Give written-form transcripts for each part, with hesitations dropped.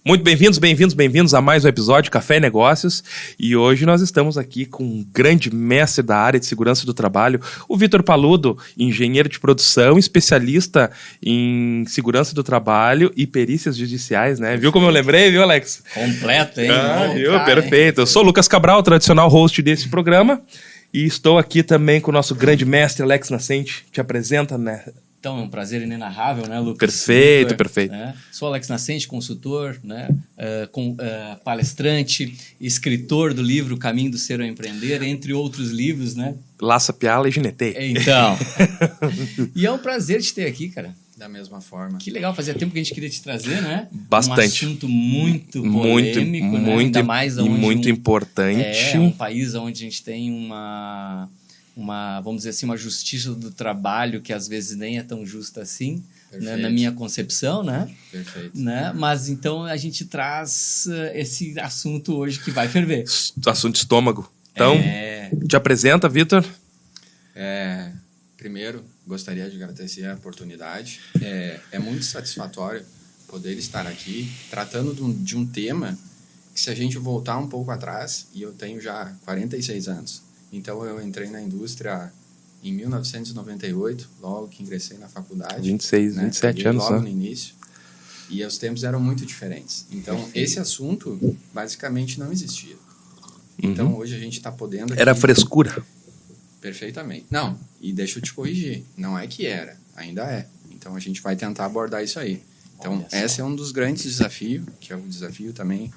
Muito bem-vindos a mais um episódio Café e Negócios. E hoje nós estamos aqui com um grande mestre da área de segurança do trabalho, o Vitor Paludo, engenheiro de produção, especialista em segurança do trabalho e perícias judiciais, né? Viu como eu lembrei, viu, Alex? Completo, hein? Viu? Perfeito. Eu sou o Lucas Cabral, tradicional host desse programa. E estou aqui também com o nosso grande mestre, Alex Nascente. Te apresenta, né? Então, é um prazer inenarrável, né, Lucas? Perfeito. Né? Sou Alex Nascente, consultor, né? Palestrante, escritor do livro Caminho do Ser ao Empreender, entre outros livros, né? Laça, Piala e Ginetei. Então. E é um prazer te ter aqui, cara. Da mesma forma. Que legal, fazia tempo que a gente queria te trazer, né? Bastante. Um assunto muito polêmico, né? Ainda mais onde muito importante. É um país onde a gente tem uma, vamos dizer assim, uma justiça do trabalho que às vezes nem é tão justa assim, né? Na minha concepção, né? Perfeito. Né? Mas então a gente traz esse assunto hoje que vai ferver. Assunto estômago. Então, te apresenta, Vitor. Primeiro, gostaria de agradecer a oportunidade. É muito satisfatório poder estar aqui tratando de um tema que, se a gente voltar um pouco atrás, e eu tenho já 46 anos, então eu entrei na indústria em 1998, logo que ingressei na faculdade. 27 anos. Logo no início. E os tempos eram muito diferentes. Então, esse assunto basicamente não existia. Então, hoje a gente está podendo... Era frescura. Perfeitamente. Não, e deixa eu te corrigir. Não é que era, ainda é. Então, a gente vai tentar abordar isso aí. Então, esse é um dos grandes desafios, que é o desafio também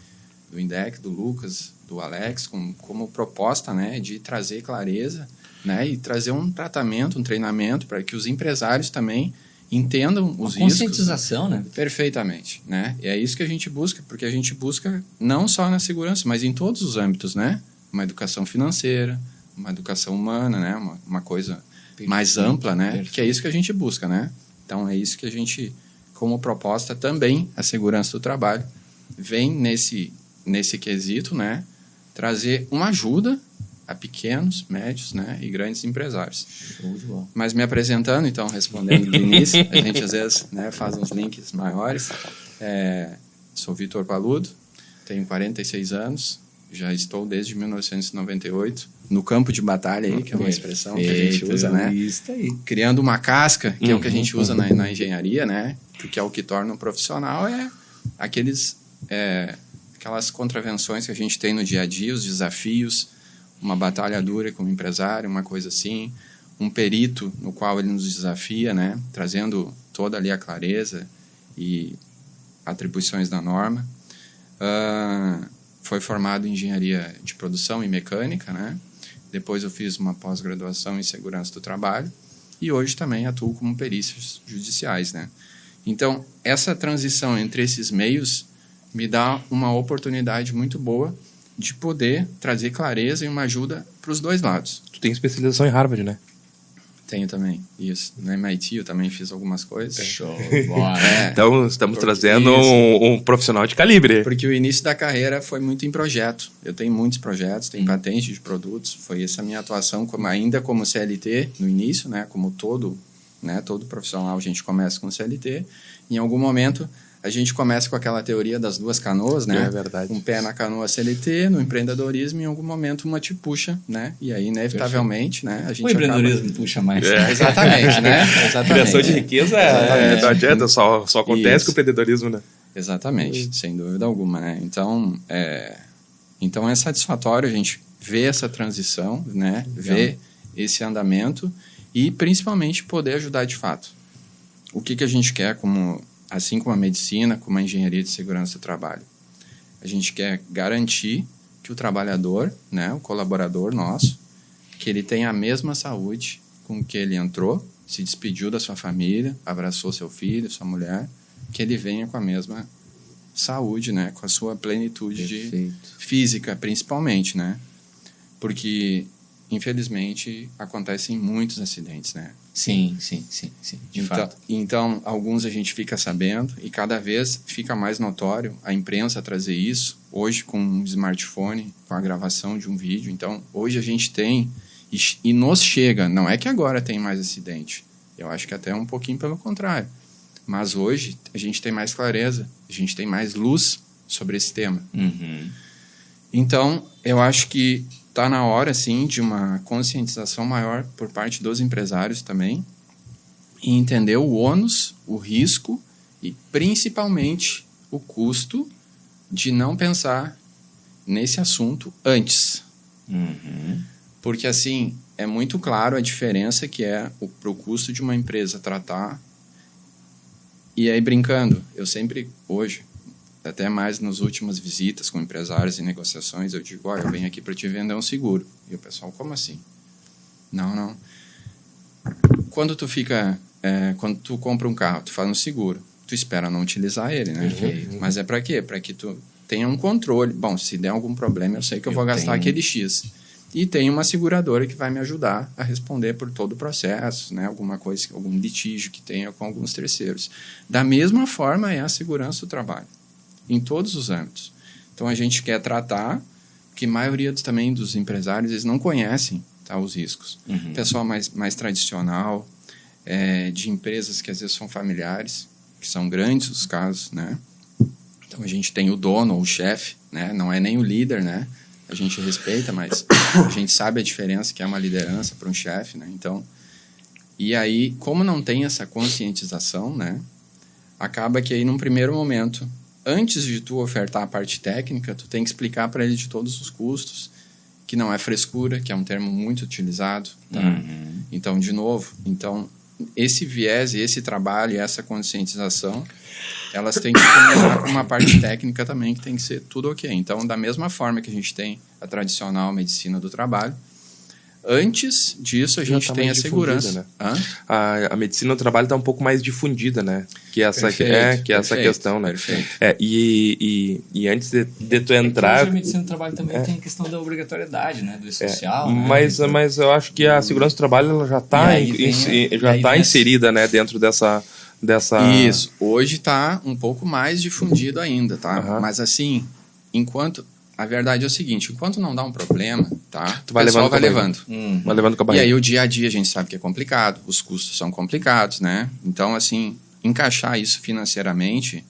do INDEC, do Lucas, do Alex, como proposta, né, de trazer clareza, né, e trazer um tratamento, um treinamento para que os empresários também entendam os riscos. Conscientização, né? Perfeitamente, né? E é isso que a gente busca, porque a gente busca não só na segurança, mas em todos os âmbitos, né? Uma educação financeira, uma educação humana, né? Uma coisa mais ampla, né? Perfeito. Que é isso que a gente busca, né? Então, é isso que a gente, como proposta também, a segurança do trabalho, vem nesse quesito, né? Trazer uma ajuda a pequenos, médios, né? E grandes empresários. Show de bola. Mas me apresentando, então, respondendo do início, a gente às vezes, né, faz uns links maiores. Sou Vitor Paludo, tenho 46 anos, já estou desde 1998 no campo de batalha aí, que é uma expressão que a gente usa, né? Isso aí. Criando uma casca, que é o que a gente usa na engenharia, né? Porque é o que torna um profissional, aquelas contravenções que a gente tem no dia a dia, os desafios, uma batalha dura com o empresário, uma coisa assim, um perito no qual ele nos desafia, né? Trazendo toda ali a clareza e atribuições da norma. Foi formado em engenharia de produção e mecânica, né? Depois eu fiz uma pós-graduação em segurança do trabalho e hoje também atuo como perícias judiciais, né? Então, essa transição entre esses meios me dá uma oportunidade muito boa de poder trazer clareza e uma ajuda para os dois lados. Tu tem especialização em Harvard, né? Tenho também, isso. No MIT eu também fiz algumas coisas. Show, bora. Então, estamos trazendo um profissional de calibre. Porque o início da carreira foi muito em projeto. Eu tenho muitos projetos, tenho patente de produtos. Foi essa a minha atuação ainda como CLT no início, né? Como todo profissional, a gente começa com CLT. Em algum momento, a gente começa com aquela teoria das duas canoas, né? É verdade. Um pé na canoa CLT, no empreendedorismo, em algum momento uma te puxa, né? E aí, inevitavelmente, né? A gente o empreendedorismo puxa mais. Exatamente, né? Exatamente. Criação de riqueza não adianta, só acontece com o empreendedorismo, né? Exatamente, sem dúvida alguma, né? Então, é satisfatório a gente ver essa transição, né? Ver esse andamento e, principalmente, poder ajudar de fato. O que a gente quer assim como a medicina, como a engenharia de segurança do trabalho. A gente quer garantir que o trabalhador, né, o colaborador nosso, que ele tenha a mesma saúde com que ele entrou, se despediu da sua família, abraçou seu filho, sua mulher, que ele venha com a mesma saúde, né, com a sua plenitude física, principalmente, né? Porque, infelizmente, acontecem muitos acidentes, né? Sim, de fato. Então, alguns a gente fica sabendo e cada vez fica mais notório a imprensa trazer isso. Hoje, com um smartphone, com a gravação de um vídeo. Então, hoje a gente tem e nos chega. Não é que agora tem mais acidente. Eu acho que até um pouquinho pelo contrário. Mas hoje a gente tem mais clareza, a gente tem mais luz sobre esse tema. Então, eu acho que está na hora, sim, de uma conscientização maior por parte dos empresários também, e entender o ônus, o risco e, principalmente, o custo de não pensar nesse assunto antes. Porque, assim, é muito claro a diferença que é para o custo de uma empresa tratar. E aí, brincando, eu sempre, hoje, até mais nas últimas visitas com empresários e negociações, eu digo, olha, eu venho aqui para te vender um seguro. E o pessoal, como assim? Não. Quando tu compra um carro, tu faz um seguro, tu espera não utilizar ele, né? Mas é para quê? Para que tu tenha um controle. Bom, se der algum problema, eu sei que eu vou gastar aquele X. E tem uma seguradora que vai me ajudar a responder por todo o processo, né? Alguma coisa, algum litígio que tenha com alguns terceiros. Da mesma forma é a segurança do trabalho, em todos os âmbitos. Então, a gente quer tratar, que a maioria também dos empresários, eles não conhecem, tá, os riscos. Pessoal mais tradicional, de empresas que às vezes são familiares, que são grandes os casos, né? Então, a gente tem o dono ou o chefe, né? Não é nem o líder, né? A gente respeita, mas a gente sabe a diferença que é uma liderança para um chefe, né? Então, e aí, como não tem essa conscientização, né? Acaba que aí, num primeiro momento, antes de tu ofertar a parte técnica, tu tem que explicar para ele de todos os custos, que não é frescura, que é um termo muito utilizado, tá? Então, de novo, esse viés e esse trabalho e essa conscientização, elas têm que combinar com uma parte técnica também, que tem que ser tudo ok. Então, da mesma forma que a gente tem a tradicional medicina do trabalho, antes disso a gente tem a segurança. Né? A medicina do trabalho está um pouco mais difundida, né? Que essa questão, né? Perfeito. E antes de tu entrar... Hoje a medicina do trabalho também tem a questão da obrigatoriedade, né? Do social. Mas eu acho que a segurança do trabalho ela já está inserida, né? Dentro dessa... Isso. Hoje está um pouco mais difundido ainda, tá? Mas assim, a verdade é o seguinte, enquanto não dá um problema, tá? O pessoal vai levando. Vai levando com a barriga. E aí o dia a dia a gente sabe que é complicado, os custos são complicados, né? Então, assim, encaixar isso financeiramente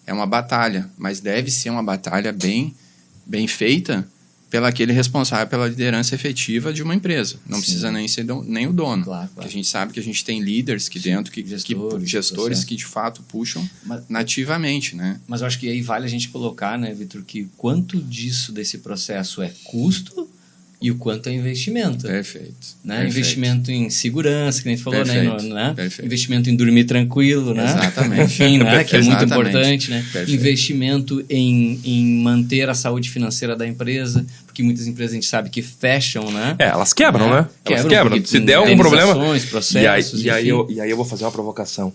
é uma batalha, mas deve ser uma batalha bem feita pelo aquele responsável pela liderança efetiva de uma empresa. Não precisa nem ser nem o dono. Claro. Porque a gente sabe que a gente tem líderes aqui dentro, gestores que de fato puxam nativamente, né? Mas eu acho que aí vale a gente colocar, né, Vitor, que quanto desse processo é custo e o quanto é investimento. Perfeito. Né? Perfeito. Investimento em segurança, que a gente falou, Perfeito. né? Perfeito. Investimento em dormir tranquilo, né? Exatamente. Enfim, né? Que é muito Exatamente. importante, né? Perfeito. Investimento em manter a saúde financeira da empresa, porque muitas empresas a gente sabe que fecham, né? Elas quebram, né? Elas quebram. Se porque der algum problema... processos, e aí eu vou fazer uma provocação.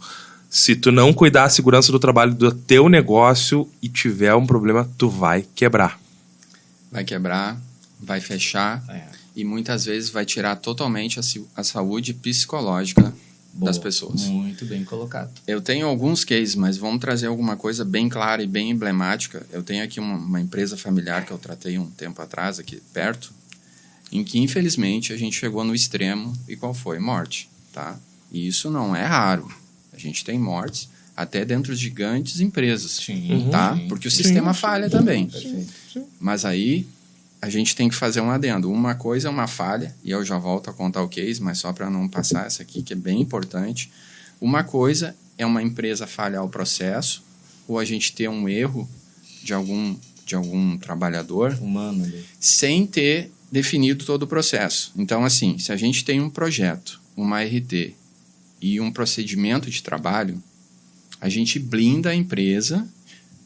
Se tu não cuidar da segurança do trabalho do teu negócio e tiver um problema, tu vai quebrar. Vai quebrar, vai fechar e muitas vezes vai tirar totalmente a saúde psicológica das pessoas. Muito bem colocado. Eu tenho alguns cases, mas vamos trazer alguma coisa bem clara e bem emblemática. Eu tenho aqui uma empresa familiar que eu tratei um tempo atrás, aqui perto, em que, infelizmente, a gente chegou no extremo. E qual foi? Morte, tá? E isso não é raro. A gente tem mortes até dentro de grandes empresas, tá? Porque o sistema falha também. Mas aí a gente tem que fazer um adendo. Uma coisa é uma falha, e eu já volto a contar o case, mas só para não passar essa aqui, que é bem importante. Uma coisa é uma empresa falhar o processo, ou a gente ter um erro de algum trabalhador humano ali, sem ter definido todo o processo. Então, assim, se a gente tem um projeto, uma RT e um procedimento de trabalho, a gente blinda a empresa,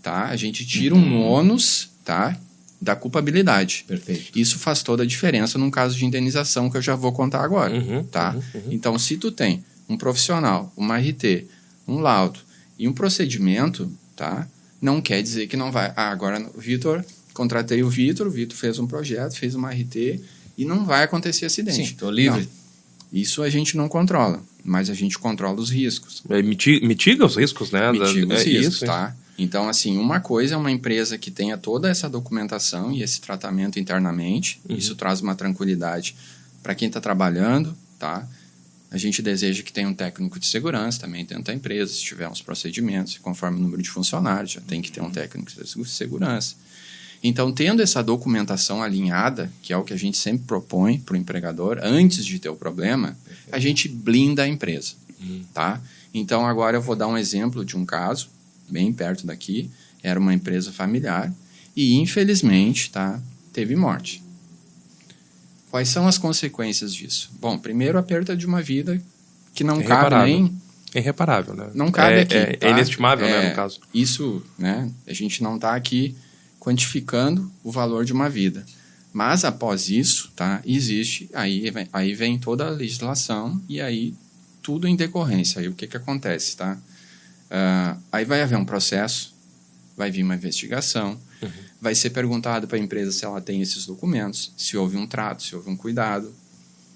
tá? A gente tira um ônus, tá? Da culpabilidade. Perfeito. Isso faz toda a diferença num caso de indenização que eu já vou contar agora, tá? Então, se tu tem um profissional, uma RT, um laudo e um procedimento, tá? Não quer dizer que não vai... agora o Vitor, contratei o Vitor fez um projeto, fez uma RT e não vai acontecer acidente. Sim, estou livre. Não. Isso a gente não controla, mas a gente controla os riscos. Mitiga os riscos, né? Mitiga os riscos, tá? Então, assim, uma coisa é uma empresa que tenha toda essa documentação e esse tratamento internamente. Isso traz uma tranquilidade para quem está trabalhando, tá? A gente deseja que tenha um técnico de segurança também dentro da empresa, se tiver uns procedimentos, conforme o número de funcionários, já tem que ter um técnico de segurança. Então, tendo essa documentação alinhada, que é o que a gente sempre propõe para o empregador, antes de ter o problema, a gente blinda a empresa. Tá? Então, agora eu vou dar um exemplo de um caso, bem perto daqui, era uma empresa familiar e, infelizmente, tá, teve morte. Quais são as consequências disso? Bom, primeiro, a perda de uma vida que não cabe nem... É irreparável, né? Não cabe aqui. É inestimável, né, no caso. Isso, né? A gente não está aqui quantificando o valor de uma vida. Mas, após isso, tá, existe... Aí vem toda a legislação e aí tudo em decorrência. Aí o que acontece, tá? Aí vai haver um processo, vai vir uma investigação, vai ser perguntado para a empresa se ela tem esses documentos, se houve um trato, se houve um cuidado,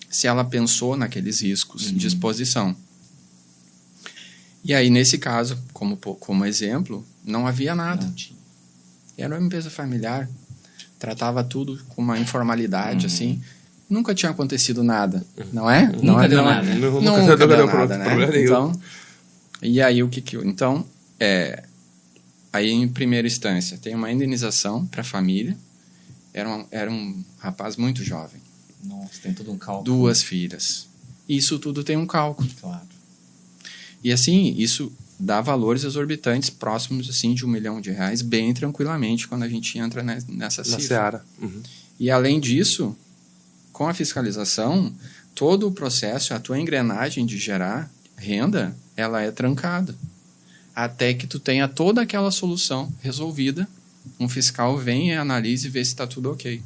se ela pensou naqueles riscos de exposição. E aí, nesse caso, como exemplo, não havia nada. Não tinha. Era uma empresa familiar, tratava tudo com uma informalidade, assim. Nunca tinha acontecido nada, não é? Nunca deu nada. Nunca deu nada, né? Então, e aí, Então, aí, em primeira instância, tem uma indenização para a família. Era um rapaz muito jovem. Nossa, tem todo um cálculo. 2 filhas. Isso tudo tem um cálculo. Claro. E assim, isso dá valores exorbitantes, próximos assim, de R$1 milhão, bem tranquilamente, quando a gente entra nessa cifra. Na seara. E além disso, com a fiscalização, todo o processo, a tua engrenagem de gerar renda, ela é trancada. Até que tu tenha toda aquela solução resolvida, um fiscal vem e analisa e vê se está tudo ok.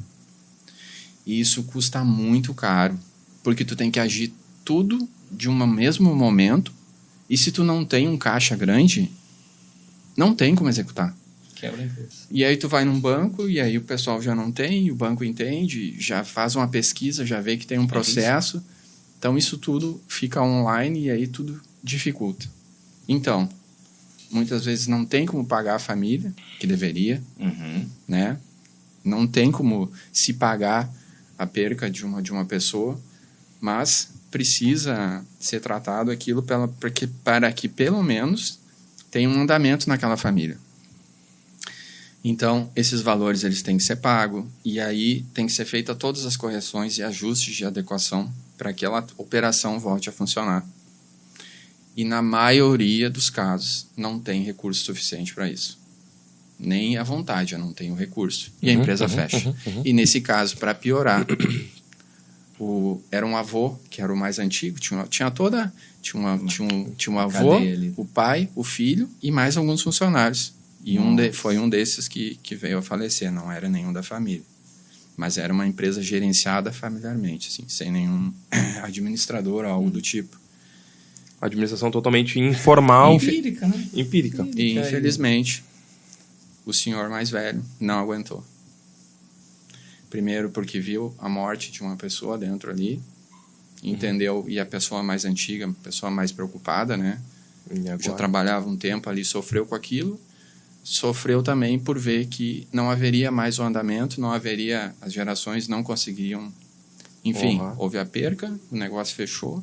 E isso custa muito caro, porque tu tem que agir tudo de um mesmo momento, e se tu não tem um caixa grande, não tem como executar. Quebra a empresa. E aí tu vai num banco, e aí o pessoal já não tem, o banco entende, já faz uma pesquisa, já vê que tem um processo. Então isso tudo fica online e aí tudo dificulta. Então, muitas vezes não tem como pagar a família, que deveria, né? Não tem como se pagar a perca de uma pessoa, mas precisa ser tratado aquilo para que pelo menos tenha um andamento naquela família. Então, esses valores eles têm que ser pagos e aí tem que ser feita todas as correções e ajustes de adequação para que aquela operação volte a funcionar. E na maioria dos casos não tem recurso suficiente para isso. Nem à vontade, eu não tenho recurso. E a empresa fecha. E nesse caso, para piorar, era um avô, que era o mais antigo, tinha um avô, o pai, o filho e mais alguns funcionários. E foi um desses que veio a falecer, não era nenhum da família. Mas era uma empresa gerenciada familiarmente, assim, sem nenhum administrador ou algo do tipo. Administração totalmente informal. Empírica, né? Empírica. E, infelizmente, o senhor mais velho não aguentou. Primeiro porque viu a morte de uma pessoa dentro ali, entendeu, e a pessoa mais antiga, a pessoa mais preocupada, né? Já trabalhava um tempo ali, sofreu com aquilo, sofreu também por ver que não haveria mais o andamento, não haveria, as gerações não conseguiriam, enfim, houve a perca, o negócio fechou.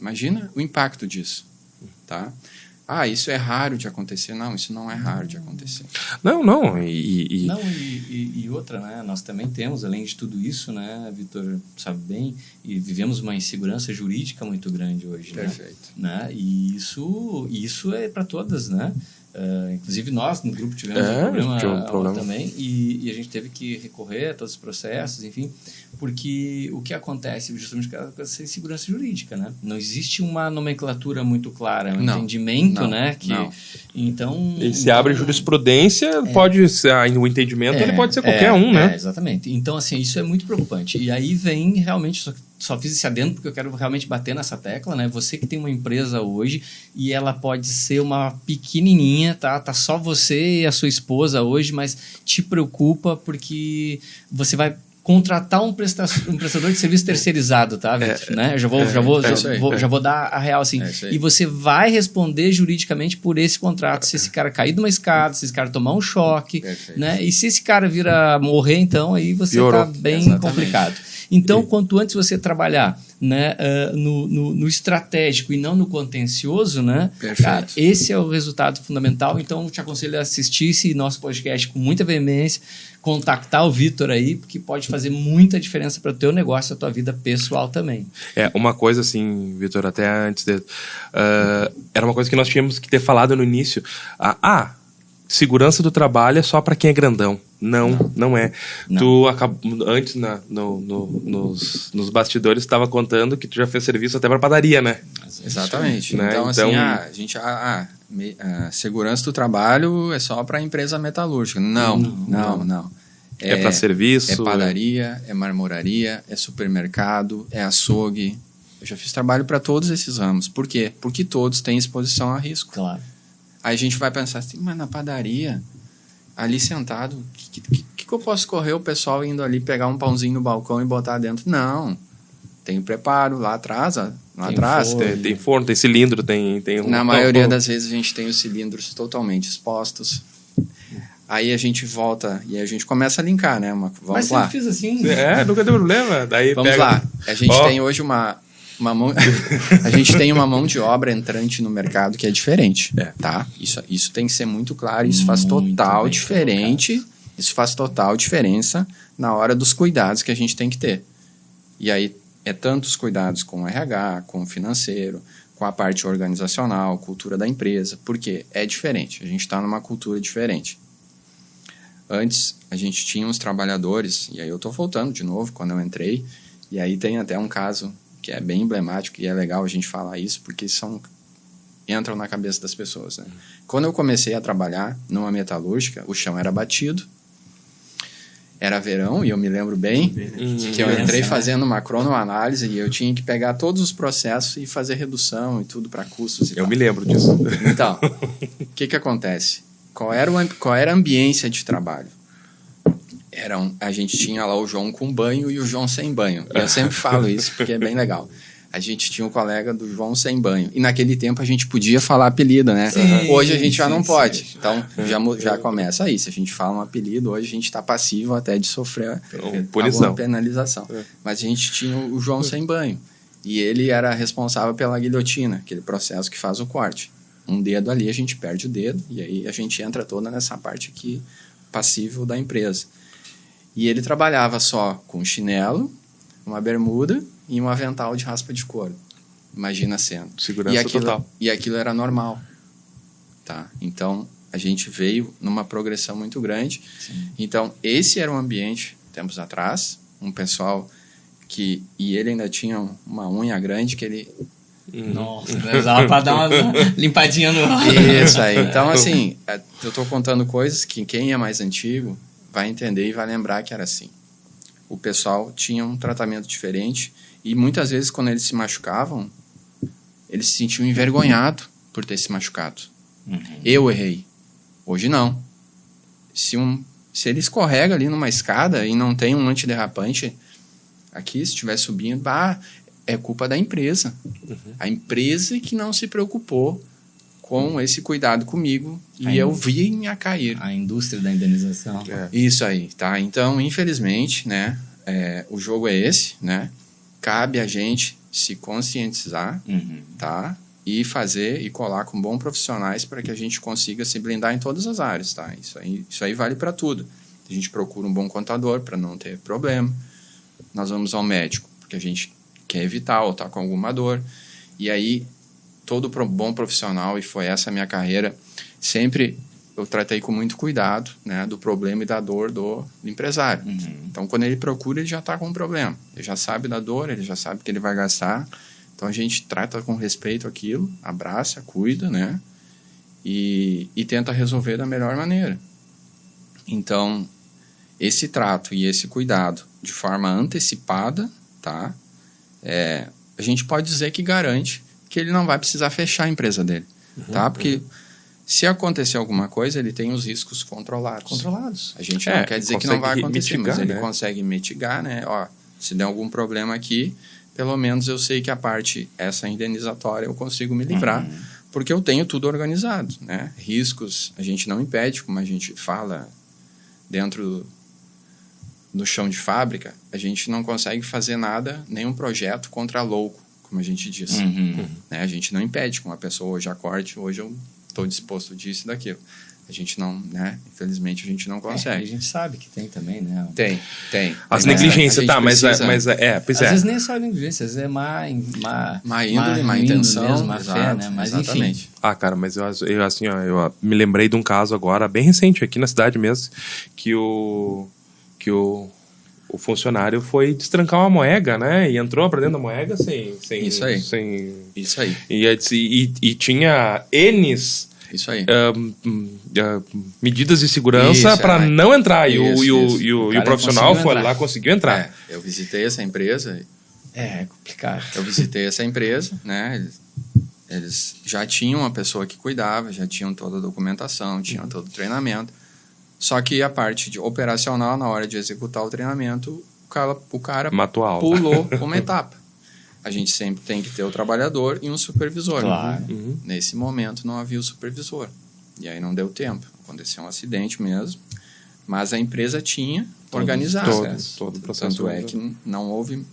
Imagina o impacto disso, tá? Isso é raro de acontecer. Não, isso não é raro de acontecer. Não. E outra, né? Nós também temos, além de tudo isso, né, Vitor sabe bem, e vivemos uma insegurança jurídica muito grande hoje. Perfeito. Né? E isso é para todas, né? Inclusive nós no grupo tivemos um problema também e a gente teve que recorrer a todos os processos, enfim, porque o que acontece justamente com essa insegurança jurídica, né? Não existe uma nomenclatura muito clara, entendimento, né? Então, e se abre jurisprudência, pode ser, o entendimento ele pode ser qualquer um, né? Exatamente. Então, assim, isso é muito preocupante. E aí vem realmente, só fiz esse adendo porque eu quero realmente bater nessa tecla, né? Você que tem uma empresa hoje e ela pode ser uma pequenininha, tá só você e a sua esposa hoje, mas te preocupa porque você vai contratar um prestador de serviço terceirizado, tá, Vitor? Né? Já vou dar a real, assim. E você vai responder juridicamente por esse contrato. Se esse cara cair de uma escada, se esse cara tomar um choque, né? E se esse cara vir a morrer, então, aí você tá bem complicado. Então, quanto antes você trabalhar, né, no estratégico e não no contencioso, né, cara, esse é o resultado fundamental. Então, eu te aconselho a assistir esse nosso podcast com muita veemência, contactar o Vitor aí, porque pode fazer muita diferença para o teu negócio, a tua vida pessoal também. Uma coisa assim, Vitor, até antes era uma coisa que nós tínhamos que ter falado no início. Segurança do trabalho é só para quem é grandão. Não é. Não. Tu antes, nos bastidores, estava contando que tu já fez serviço até para padaria, né? Exatamente. Né? Então, assim, a segurança do trabalho é só para empresa metalúrgica. Não. É para serviço. É padaria, é marmoraria, é supermercado, é açougue. Eu já fiz trabalho para todos esses ramos. Por quê? Porque todos têm exposição a risco. Claro. Aí a gente vai pensar assim, mas na padaria, ali sentado, que eu posso correr o pessoal indo ali pegar um pãozinho no balcão e botar dentro? Não. Tem preparo lá atrás, Tem forno, tem cilindro, tem Na maioria das vezes a gente tem os cilindros totalmente expostos. Aí a gente volta e a gente começa a linkar, né? Vamos lá. Mas você fiz assim? Nunca deu problema. Daí vamos lá. A gente tem hoje a gente tem uma mão de obra entrante no mercado que é diferente, tá? Isso tem que ser muito claro, isso faz total diferente, isso faz total diferença na hora dos cuidados que a gente tem que ter. E aí é tanto os cuidados com o RH, com o financeiro, com a parte organizacional, cultura da empresa, porque é diferente, a gente está numa cultura diferente. Antes, a gente tinha uns trabalhadores, e aí eu estou voltando de novo quando eu entrei, e aí tem até um caso que é bem emblemático e é legal a gente falar isso, porque entram na cabeça das pessoas, né? Quando eu comecei a trabalhar numa metalúrgica, o chão era batido, era verão, e eu me lembro bem que eu entrei fazendo uma cronoanálise e eu tinha que pegar todos os processos e fazer redução e tudo para custos e tal. Me lembro disso. Então, o que acontece? Qual era a ambiência de trabalho? A gente tinha lá o João com banho e o João sem banho. E eu sempre falo isso porque é bem legal. A gente tinha um colega do João sem banho. E naquele tempo a gente podia falar apelido, né? Sim, hoje a gente já não pode. Então já começa aí. Se a gente fala um apelido, hoje a gente está passivo até de sofrer alguma penalização. Mas a gente tinha o João sem banho. E ele era responsável pela guilhotina, aquele processo que faz o corte. Um dedo ali, a gente perde o dedo. E aí a gente entra toda nessa parte aqui passível da empresa. E ele trabalhava só com chinelo, uma bermuda e um avental de raspa de couro. Imagina a cena. Segurança total. E aquilo era normal. Tá? Então, a gente veio numa progressão muito grande. Sim. Então, esse era um ambiente, tempos atrás, um pessoal que... E ele ainda tinha uma unha grande que ele... Nossa, precisava para dar uma limpadinha no... Isso aí. Então, assim, eu estou contando coisas que quem é mais antigo vai entender e vai lembrar que era assim. O pessoal tinha um tratamento diferente e muitas vezes quando eles se machucavam, eles se sentiam envergonhados por ter se machucado. Eu errei. Hoje não. Se ele escorrega ali numa escada e não tem um antiderrapante, aqui se estiver subindo, é culpa da empresa. A empresa que não se preocupou com esse cuidado comigo e eu vim a cair. A indústria da indenização. Isso aí, tá? Então, infelizmente, né, o jogo é esse, né? Cabe a gente se conscientizar, tá? E fazer e colar com bons profissionais para que a gente consiga se blindar em todas as áreas, tá? Isso aí vale para tudo. A gente procura um bom contador para não ter problema. Nós vamos ao médico porque a gente quer evitar ou tá com alguma dor. E aí todo bom profissional, e foi essa a minha carreira, sempre eu tratei com muito cuidado, né, do problema e da dor do empresário. Então, quando ele procura, ele já está com um problema. Ele já sabe da dor, ele já sabe que ele vai gastar. Então, a gente trata com respeito aquilo, abraça, cuida, né, e tenta resolver da melhor maneira. Então, esse trato e esse cuidado de forma antecipada, tá, a gente pode dizer que garante que ele não vai precisar fechar a empresa dele, tá? Porque se acontecer alguma coisa, ele tem os riscos controlados. A gente não quer dizer que não vai acontecer, mas ele consegue mitigar, né? Ó, se der algum problema aqui, pelo menos eu sei que a parte, essa indenizatória, eu consigo me livrar, porque eu tenho tudo organizado, né? Riscos a gente não impede, como a gente fala dentro no chão de fábrica, a gente não consegue fazer nada, nenhum projeto contra louco, como a gente diz. Né? A gente não impede que uma pessoa hoje acorde, hoje eu estou disposto disso e daquilo. A gente não, né? Infelizmente, a gente não consegue. A gente sabe que tem também, né? Tem. As negligências, tá, precisa, pois é. Às vezes nem é só negligência, às vezes é má índole, má intenção. Mesmo, má fé, né? Mas exatamente. Enfim. Cara, mas eu assim, ó, eu me lembrei de um caso agora, bem recente, aqui na cidade mesmo, que o funcionário foi destrancar uma moega, né? E entrou pra dentro da moega sem Isso aí. Isso aí. E tinha N's... Isso aí. medidas de segurança para não entrar. E o profissional foi lá, conseguiu entrar. Eu visitei essa empresa. É complicado. Eu visitei essa empresa, né? Eles já tinham uma pessoa que cuidava, já tinham toda a documentação, tinham todo o treinamento. Só que a parte de operacional, na hora de executar o treinamento, o cara matou a aula. Pulou uma etapa. A gente sempre tem que ter o trabalhador e um supervisor. Claro. Nesse momento não havia o supervisor. E aí não deu tempo. Aconteceu um acidente mesmo. Mas a empresa tinha organizado. Todo o processo. Tanto é que não houve...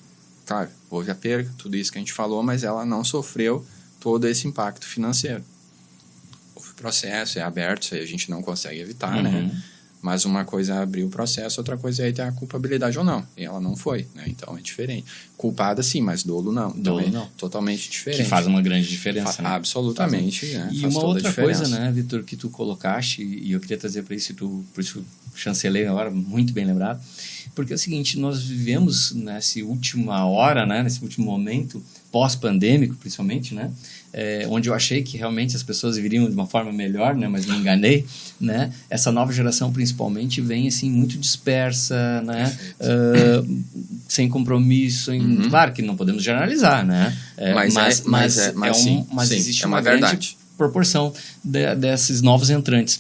Claro, houve a perda, tudo isso que a gente falou, mas ela não sofreu todo esse impacto financeiro. Houve processo, é aberto, isso aí a gente não consegue evitar, né? Mas uma coisa é abrir o processo, outra coisa é ter a culpabilidade ou não. E ela não foi, né? Então é diferente. Culpada sim, mas dolo não. Então dolo não. Totalmente diferente. Que faz uma grande diferença, né? Absolutamente. Né? E uma outra coisa, né, Vitor, que tu colocaste, e eu queria trazer para isso, por isso chancelei agora, muito bem lembrado, porque é o seguinte, nós vivemos nessa última hora, né, nesse último momento, pós-pandêmico principalmente, né, onde eu achei que realmente as pessoas viriam de uma forma melhor, né, mas me enganei, né, essa nova geração principalmente vem assim muito dispersa, né, sem compromisso, claro que não podemos generalizar, né, mas existe uma grande proporção desses novos entrantes.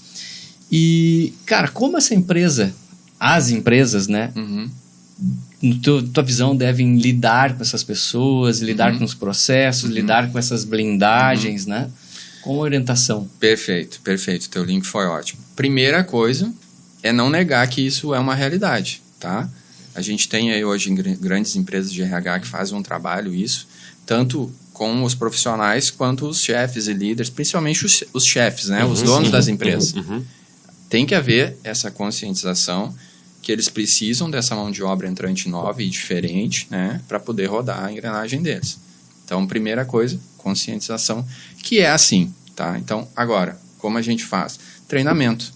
E, cara, como as empresas, né, tua visão, devem lidar com essas pessoas, lidar com os processos, lidar com essas blindagens, né? Com orientação. Perfeito. Teu link foi ótimo. Primeira coisa é não negar que isso é uma realidade, tá? A gente tem aí hoje grandes empresas de RH que fazem um trabalho isso, tanto com os profissionais quanto os chefes e líderes, principalmente os chefes, né? Os donos das empresas. Tem que haver essa conscientização que eles precisam dessa mão de obra entrante nova e diferente, né, para poder rodar a engrenagem deles. Então, primeira coisa, conscientização, que é assim, tá? Então, agora, como a gente faz? Treinamento.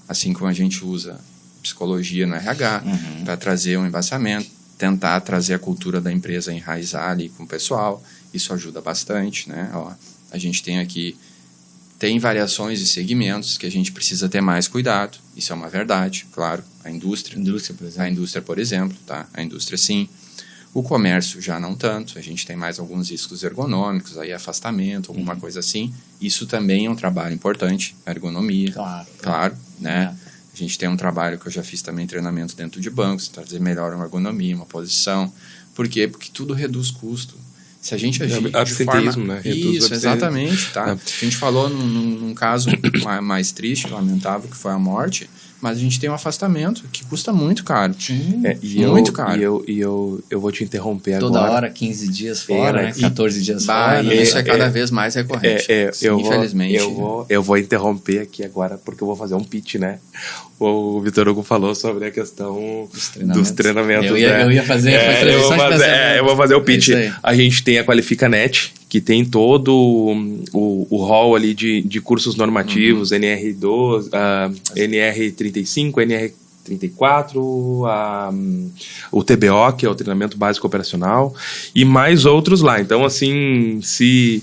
Assim como a gente usa psicologia no RH, para trazer um embasamento, tentar trazer a cultura da empresa, enraizar ali com o pessoal, isso ajuda bastante, né? Ó, a gente tem variações de segmentos que a gente precisa ter mais cuidado. Isso é uma verdade, claro. A indústria, por exemplo. A indústria, por exemplo, tá? A indústria, sim. O comércio já não tanto. A gente tem mais alguns riscos ergonômicos, aí afastamento, alguma coisa assim. Isso também é um trabalho importante, a ergonomia. Claro, né? A gente tem um trabalho que eu já fiz também, treinamento dentro de bancos, trazer melhor uma ergonomia, uma posição. Por quê? Porque tudo reduz custo. Se a gente agir de forma... né? Isso, exatamente, tá? A gente falou num caso mais triste, lamentável, que foi a morte, mas a gente tem um afastamento que custa muito caro. Muito caro. E eu vou te interromper toda agora. Toda hora, 15 dias fora, né? 14 dias fora. E isso é cada vez mais recorrente. Infelizmente. Eu vou interromper aqui agora, porque eu vou fazer um pitch, né? O Vitor Hugo falou sobre a questão dos treinamentos. Eu ia fazer eu vou fazer o pitch. A gente tem a Qualifica.net, que tem todo o hall ali de cursos normativos, NR12, NR35, NR34, o TBO, que é o Treinamento Básico Operacional, e mais outros lá. Então, assim, se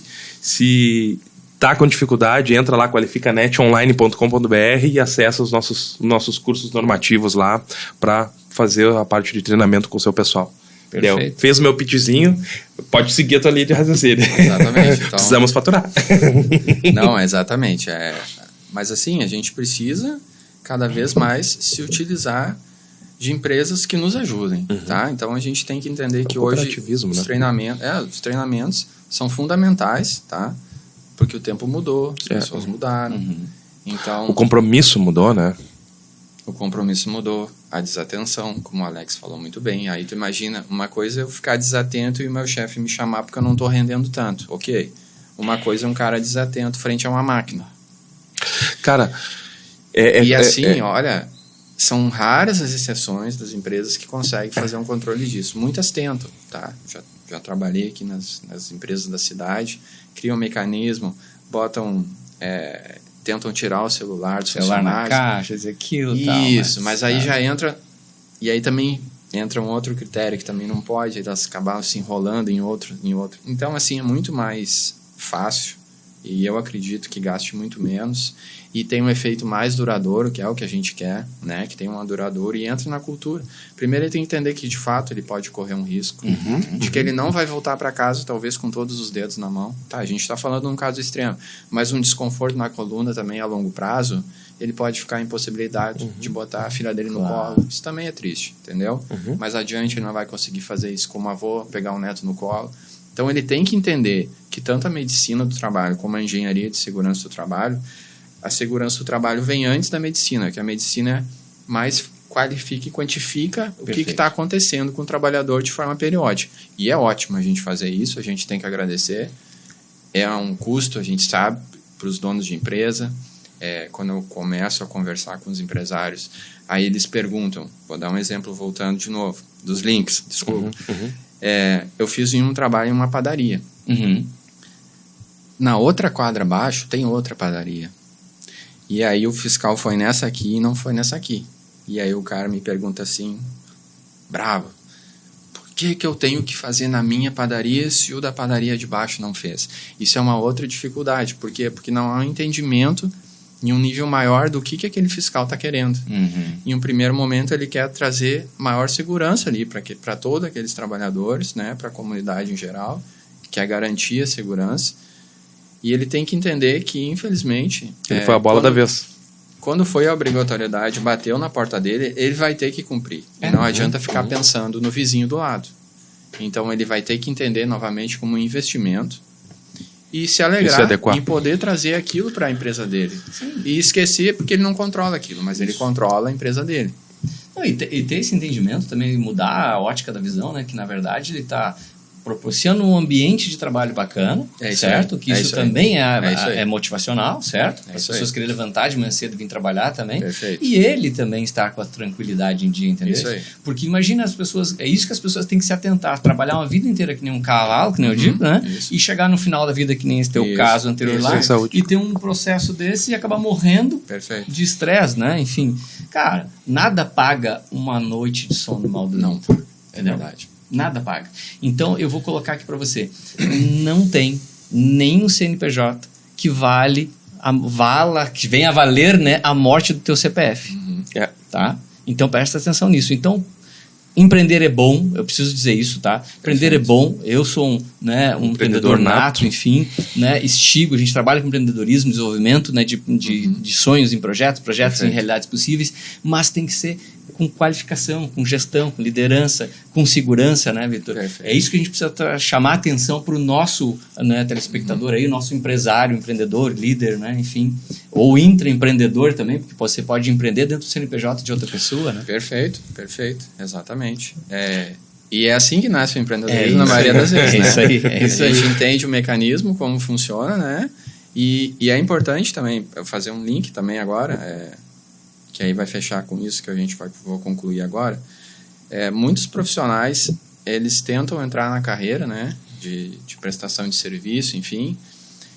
tá com dificuldade, entra lá, qualificanetonline.com.br e acessa os nossos cursos normativos lá para fazer a parte de treinamento com o seu pessoal. Perfeito. Fez o meu pitchzinho, pode seguir a tua linha de raciocínio. Exatamente. Então, precisamos faturar. Não, exatamente. Mas assim, a gente precisa cada vez mais se utilizar de empresas que nos ajudem, tá? Então a gente tem que entender que hoje os treinamentos são fundamentais, tá? Porque o tempo mudou, as pessoas mudaram. Então, o compromisso mudou, né? O compromisso mudou, a desatenção, como o Alex falou muito bem. Aí tu imagina, uma coisa é eu ficar desatento e o meu chefe me chamar porque eu não estou rendendo tanto. Ok. Uma coisa é um cara desatento frente a uma máquina. Cara, olha, são raras as exceções das empresas que conseguem fazer um controle disso. Muitas tentam, tá? Já trabalhei aqui nas empresas da cidade, criam um mecanismo, tentam tirar o celular do funcionário. Na caixa, aquilo e tal. Isso, mas aí já entra... E aí também entra um outro critério que também não pode, elas acabam se enrolando em outro. Então, assim, é muito mais fácil e eu acredito que gaste muito menos e tem um efeito mais duradouro, que é o que a gente quer, né? Que tem uma duradouro e entra na cultura. Primeiro ele tem que entender que, de fato, ele pode correr um risco de que ele não vai voltar para casa, talvez com todos os dedos na mão. Tá, a gente está falando de um caso extremo, mas um desconforto na coluna também a longo prazo, ele pode ficar em possibilidade de botar a filha dele no colo. Isso também é triste, entendeu? Mais adiante ele não vai conseguir fazer isso como avô, pegar o neto no colo. Então ele tem que entender que tanto a medicina do trabalho como a engenharia de segurança do trabalho, a segurança do trabalho vem antes da medicina, que a medicina mais qualifica e quantifica o que está acontecendo com o trabalhador de forma periódica. E é ótimo a gente fazer isso, a gente tem que agradecer. É um custo, a gente sabe, para os donos de empresa. Quando eu começo a conversar com os empresários, aí eles perguntam, vou dar um exemplo voltando de novo, dos links, desculpa. Eu fiz um trabalho em uma padaria. Na outra quadra abaixo tem outra padaria. E aí o fiscal foi nessa aqui e não foi nessa aqui. E aí o cara me pergunta assim, bravo, por que eu tenho que fazer na minha padaria se o da padaria de baixo não fez? Isso é uma outra dificuldade. Por quê? Porque não há um entendimento em um nível maior do que aquele fiscal está querendo. Em um primeiro momento ele quer trazer maior segurança ali para todos aqueles trabalhadores, né, para a comunidade em geral, quer garantir a segurança. E ele tem que entender que, infelizmente... Ele foi a bola da vez. Quando foi a obrigatoriedade, bateu na porta dele, ele vai ter que cumprir. Não adianta ficar pensando no vizinho do lado. Então, ele vai ter que entender novamente como um investimento e se alegrar em poder trazer aquilo para a empresa dele. Sim. E esquecer porque ele não controla aquilo, mas ele controla a empresa dele. E ter esse entendimento também, mudar a ótica da visão, né? Que, na verdade, ele está proporciona um ambiente de trabalho bacana, certo? Que isso também é motivacional, certo? As pessoas querem levantar de manhã cedo e vir trabalhar também. Perfeito. E ele também está com a tranquilidade em dia, entendeu? Isso aí. Porque imagina as pessoas, é isso que as pessoas têm que se atentar, trabalhar uma vida inteira que nem um cavalo, que nem eu digo, né? Isso. E chegar no final da vida que nem esse teu caso anterior lá, e ter um processo desse e acabar morrendo de estresse, né? Enfim, cara, nada paga uma noite de sono mal dormido. Não, é verdade. Nada paga. Então, eu vou colocar aqui para você. Não tem nenhum CNPJ que que venha a valer, né, a morte do teu CPF. Tá? Então, presta atenção nisso. Então, empreender é bom, eu preciso dizer isso, tá? Empreender é bom, eu sou um empreendedor nato, enfim, né? Estigo, a gente trabalha com empreendedorismo, desenvolvimento, né, de sonhos em projetos em realidades possíveis, mas tem que ser com qualificação, com gestão, com liderança, com segurança, né, Vitor? É isso que a gente precisa chamar a atenção para o nosso, né, telespectador aí, o nosso empresário, empreendedor, líder, né, enfim, ou intraempreendedor também, porque você pode empreender dentro do CNPJ de outra pessoa, né? Perfeito, exatamente. E é assim que nasce o empreendedorismo na maioria das vezes, né? A gente entende o mecanismo, como funciona, né? E é importante também, eu fazer um link também agora, que aí vai fechar com isso que a gente vou concluir agora. Muitos profissionais, eles tentam entrar na carreira, né, de prestação de serviço, enfim,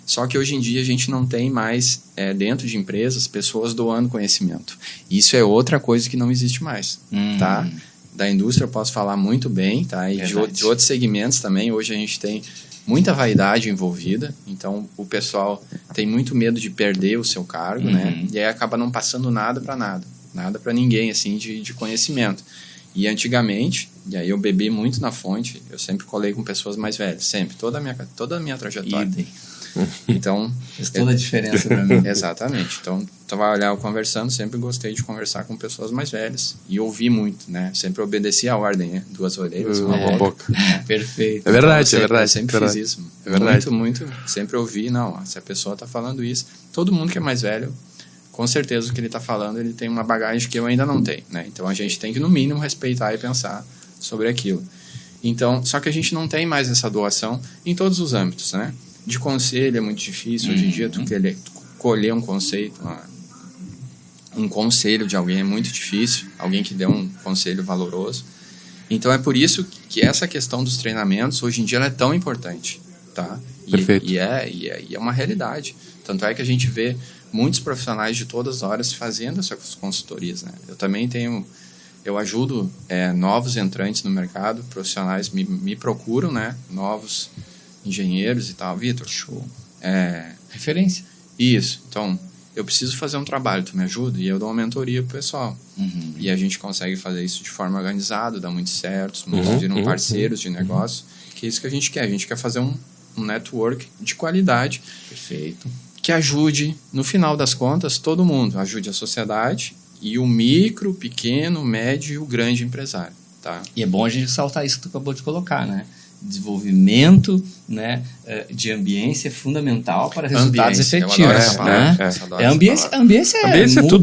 só que hoje em dia a gente não tem mais, dentro de empresas, pessoas doando conhecimento. Isso é outra coisa que não existe mais, tá? Da indústria eu posso falar muito bem, tá? E de outros segmentos também, hoje a gente tem muita vaidade envolvida, então o pessoal tem muito medo de perder o seu cargo, né? E aí acaba não passando nada para ninguém, assim, de conhecimento. E antigamente, e aí eu bebi muito na fonte, eu sempre colei com pessoas mais velhas, sempre, toda a minha trajetória. Então, faz toda a diferença para mim. Exatamente. Então, tu vai olhar eu conversando, sempre gostei de conversar com pessoas mais velhas e ouvir muito, né? Sempre obedeci a ordem, né? 2 orelhas, uma boca. Perfeito. É verdade, então, é verdade. Eu sempre fiz isso. É verdade. Muito, sempre ouvi, não, se a pessoa tá falando isso, todo mundo que é mais velho com certeza o que ele está falando, ele tem uma bagagem que eu ainda não tenho, né? Então a gente tem que, no mínimo, respeitar e pensar sobre aquilo. Então, só que a gente não tem mais essa doação em todos os âmbitos, né? De conselho é muito difícil. Hoje em dia, tu colher um conceito, um conselho de alguém é muito difícil. Alguém que dê um conselho valoroso. Então, é por isso que essa questão dos treinamentos, hoje em dia, ela é tão importante, tá? Perfeito. E é uma realidade. Tanto é que a gente vê muitos profissionais de todas as horas fazendo essas consultorias, né? Eu também eu ajudo novos entrantes no mercado, profissionais me procuram, né? Novos engenheiros e tal. Vitor, show. Referência. Isso. Então, eu preciso fazer um trabalho, tu me ajuda? E eu dou uma mentoria pro pessoal. E a gente consegue fazer isso de forma organizada, dá muito certo, muitos viram parceiros de negócio, que é isso que a gente quer. A gente quer fazer um network de qualidade. Perfeito. Que ajude, no final das contas, todo mundo. Ajude a sociedade e o micro, pequeno, médio e o grande empresário, tá? E é bom a gente ressaltar isso que tu acabou de colocar, né? Desenvolvimento, né, de ambiência é fundamental para resultados efetivos. A ambiência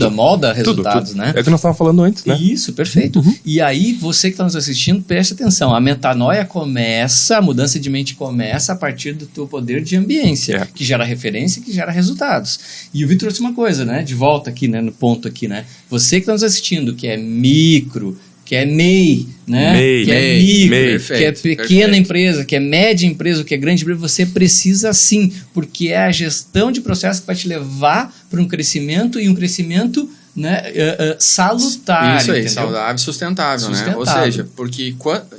molda resultados, tudo. né? É o que nós estávamos falando antes, né? Isso, perfeito. E aí, você que está nos assistindo, preste atenção. A metanoia começa, a mudança de mente começa a partir do teu poder de ambiência, que gera referência, que gera resultados. E o Vitor trouxe uma coisa, né? De volta aqui, né? No ponto aqui, né? Você que está nos assistindo, que é micro, que é MEI, né? Que é micro, que é pequena empresa, que é média empresa, que é grande empresa, você precisa sim, porque é a gestão de processo que vai te levar para um crescimento e um crescimento, né, salutar. Isso aí, entendeu? saudável e sustentável, né? Ou seja, porque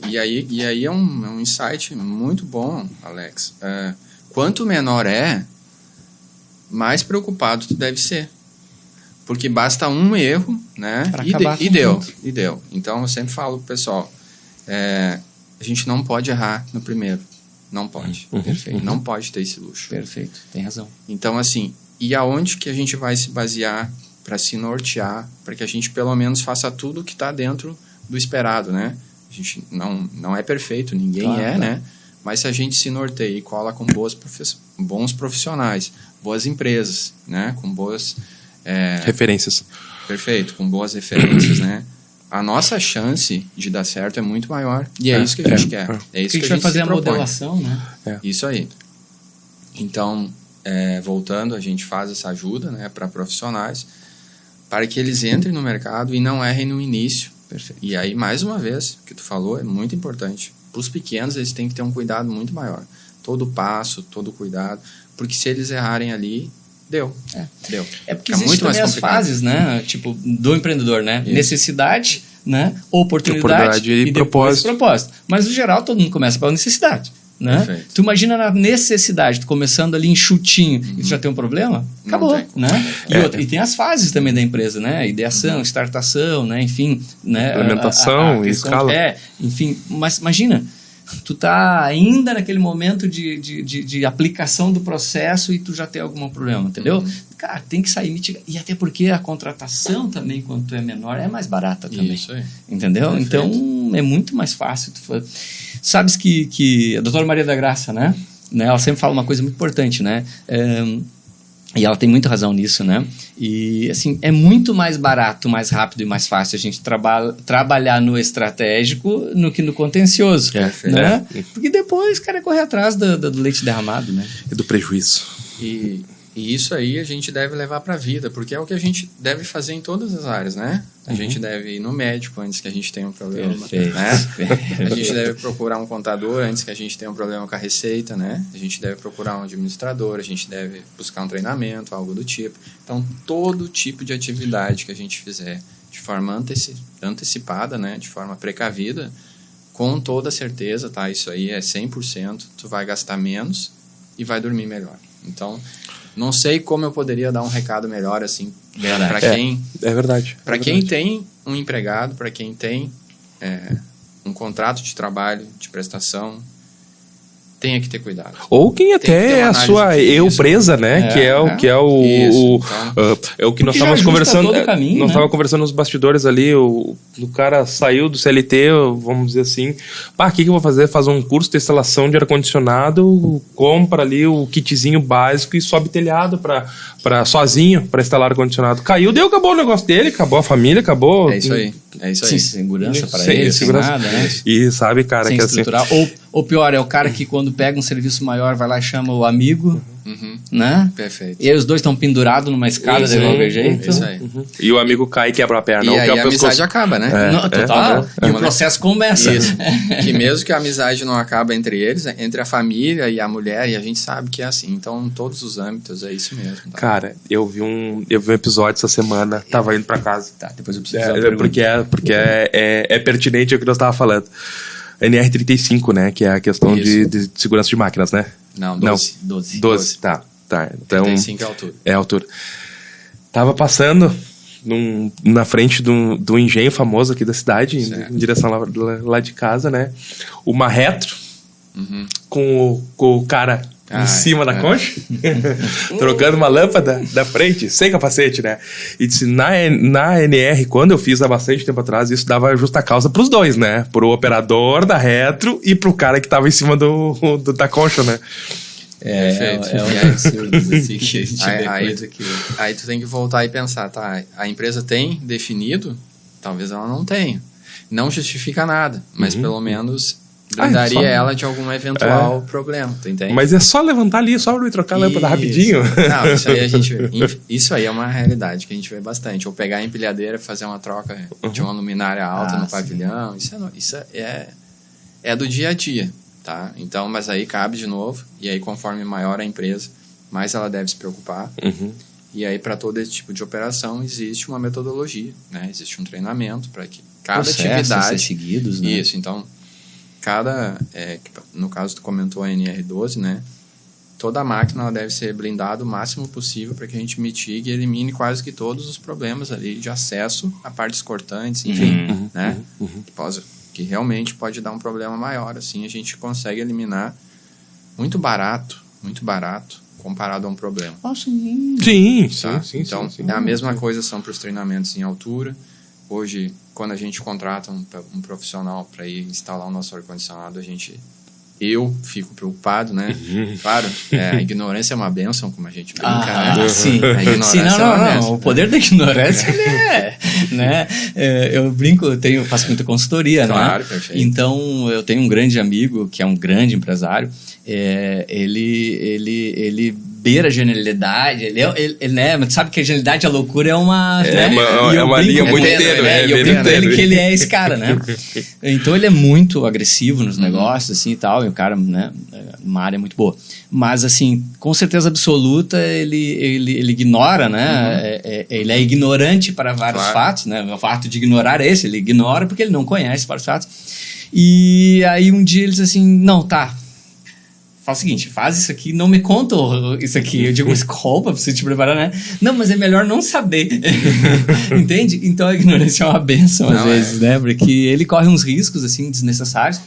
e aí é um insight muito bom, Alex. Quanto menor mais preocupado tu deve ser. Porque basta um erro, né? E deu. Então, eu sempre falo pro pessoal, a gente não pode errar no primeiro. Não pode. Perfeito. Não pode ter esse luxo. Perfeito, tem razão. Então, assim, e aonde que a gente vai se basear para se nortear, para que a gente pelo menos faça tudo que está dentro do esperado, né? A gente não é perfeito, ninguém né? Mas se a gente se norteia e cola com bons profissionais, boas empresas, né? Com boas... referências. Perfeito, com boas referências, né? A nossa chance de dar certo é muito maior. E é isso que a gente quer. É isso que a gente vai fazer se propõe. A modelação, né? Isso aí. Então, voltando, a gente faz essa ajuda, né, para profissionais, para que eles entrem no mercado e não errem no início. Perfeito. E aí, mais uma vez, o que tu falou é muito importante. Para os pequenos, eles têm que ter um cuidado muito maior. Todo passo, todo cuidado. Porque se eles errarem ali... Deu. É porque existem também as fases, né? Tipo, do empreendedor, né? Isso. Necessidade, né? Oportunidade e propósito. Mas, no geral, todo mundo começa pela necessidade, né? Perfeito. Tu imagina na necessidade, tu começando ali enxutinho, e tu já tem um problema? Acabou, né? E tem as fases também da empresa, né? Ideação, startação, né? Enfim, né? Implementação, escala. Enfim, mas imagina... Tu tá ainda naquele momento de aplicação do processo e tu já tem algum problema, entendeu? Cara, tem que sair mitigado. E até porque a contratação também, quando tu é menor, é mais barata também. Isso aí. Entendeu? Perfeito. Então, é muito mais fácil. Sabes que a doutora Maria da Graça, né? Ela sempre fala uma coisa muito importante, né? E ela tem muita razão nisso, né? E, assim, é muito mais barato, mais rápido e mais fácil a gente trabalhar no estratégico do que no contencioso, né? Porque depois o cara corre atrás do leite derramado, né? E do prejuízo. E isso aí a gente deve levar para a vida, porque é o que a gente deve fazer em todas as áreas, né? A gente deve ir no médico antes que a gente tenha um problema, né? A gente deve procurar um contador antes que a gente tenha um problema com a receita, né? A gente deve procurar um administrador, a gente deve buscar um treinamento, algo do tipo. Então, todo tipo de atividade que a gente fizer de forma antecipada, né? De forma precavida, com toda certeza, tá? Isso aí é 100%, tu vai gastar menos e vai dormir melhor. Então... Não sei como eu poderia dar um recado melhor, assim, para quem... É verdade. Para quem tem um empregado, para quem tem um contrato de trabalho, de prestação, tenha que ter cuidado. Ou quem até é a sua eu-presa, né? Que é o que nós estávamos conversando. Nós estávamos conversando nos bastidores ali, o cara saiu do CLT, vamos dizer assim, o que eu vou fazer? Faz um curso de instalação de ar-condicionado, compra ali o kitzinho básico e sobe telhado sozinho para instalar ar-condicionado. Caiu, acabou o negócio dele, acabou a família, acabou. É isso aí. Sem segurança para ele, sem nada, né? E sabe, cara, sem que estrutural. Assim... Ou pior, é o cara que quando pega um serviço maior vai lá e chama o amigo, né? Perfeito. E aí os dois estão pendurados numa escada de qualquer jeito. Isso aí. E o amigo cai e quebra a perna. E aí a amizade acaba, né? Total. E o processo começa. Isso. Que mesmo que a amizade não acaba entre eles, entre a família e a mulher, e a gente sabe que é assim. Então, em todos os âmbitos, é isso mesmo. Tá? Cara, eu vi um episódio essa semana, tava indo pra casa. Tá, depois eu preciso fazer uma porque é pertinente ao que nós tava falando. NR35, né? Que é a questão de segurança de máquinas, né? Não, 12. Tá. Então, 35 é a altura. É a altura. Tava passando na frente do engenho famoso aqui da cidade, em direção lá de casa, né? Uma retro com o cara em cima da concha, trocando uma lâmpada da frente, sem capacete, né? E disse, na NR, quando eu fiz há bastante tempo atrás, isso dava justa causa pros dois, né? Pro operador da retro e pro cara que tava em cima da concha, né? É um absurdo assim, que a gente vê coisa que... Aí tu tem que voltar e pensar, tá? A empresa tem definido, talvez ela não tenha. Não justifica nada, mas pelo menos... blindaria ela de algum eventual problema, tu entende? Mas é só levantar ali, só pra trocar a lâmpada rapidinho. Não, isso aí isso aí é uma realidade que a gente vê bastante. Ou pegar a empilhadeira e fazer uma troca de uma luminária alta no pavilhão. Isso é do dia a dia, tá? Então, mas aí cabe de novo, e aí conforme maior a empresa, mais ela deve se preocupar. E aí para todo esse tipo de operação existe uma metodologia, né? Existe um treinamento para que cada atividade... seguidos, né? Isso, então... no caso tu comentou a NR12, né? Toda a máquina ela deve ser blindada o máximo possível para que a gente mitigue e elimine quase que todos os problemas ali de acesso a partes cortantes, enfim, né? Que realmente pode dar um problema maior, assim a gente consegue eliminar muito barato comparado a um problema. Sim. Então, a mesma coisa são para os treinamentos em altura. Hoje, quando a gente contrata um profissional para ir instalar o nosso ar-condicionado, eu fico preocupado, né? Claro, a ignorância é uma bênção, como a gente brinca, né? Sim. A ignorância é uma bênção. O poder da ignorância, né? Eu brinco, faço muita consultoria, claro, né? Perfeito. Então, eu tenho um grande amigo, que é um grande empresário, ele beira a genialidade, ele né? Mas sabe que a genialidade e a loucura é uma... uma linha muito tênue, né? E eu brinco com ele que ele é esse cara, né? Então ele é muito agressivo nos negócios, assim, e tal, e o cara, né, uma área muito boa. Mas, assim, com certeza absoluta, ele ignora, né? Ele é ignorante para vários fatos, né? O fato de ignorar é esse, ele ignora porque ele não conhece vários fatos. E aí um dia ele diz assim, não, tá, faz o seguinte, faz isso aqui, não me conta isso aqui. Eu digo, desculpa, preciso te preparar, né? Não, mas é melhor não saber. Entende? Então a ignorância é uma bênção às vezes, né? Porque ele corre uns riscos, assim, desnecessários.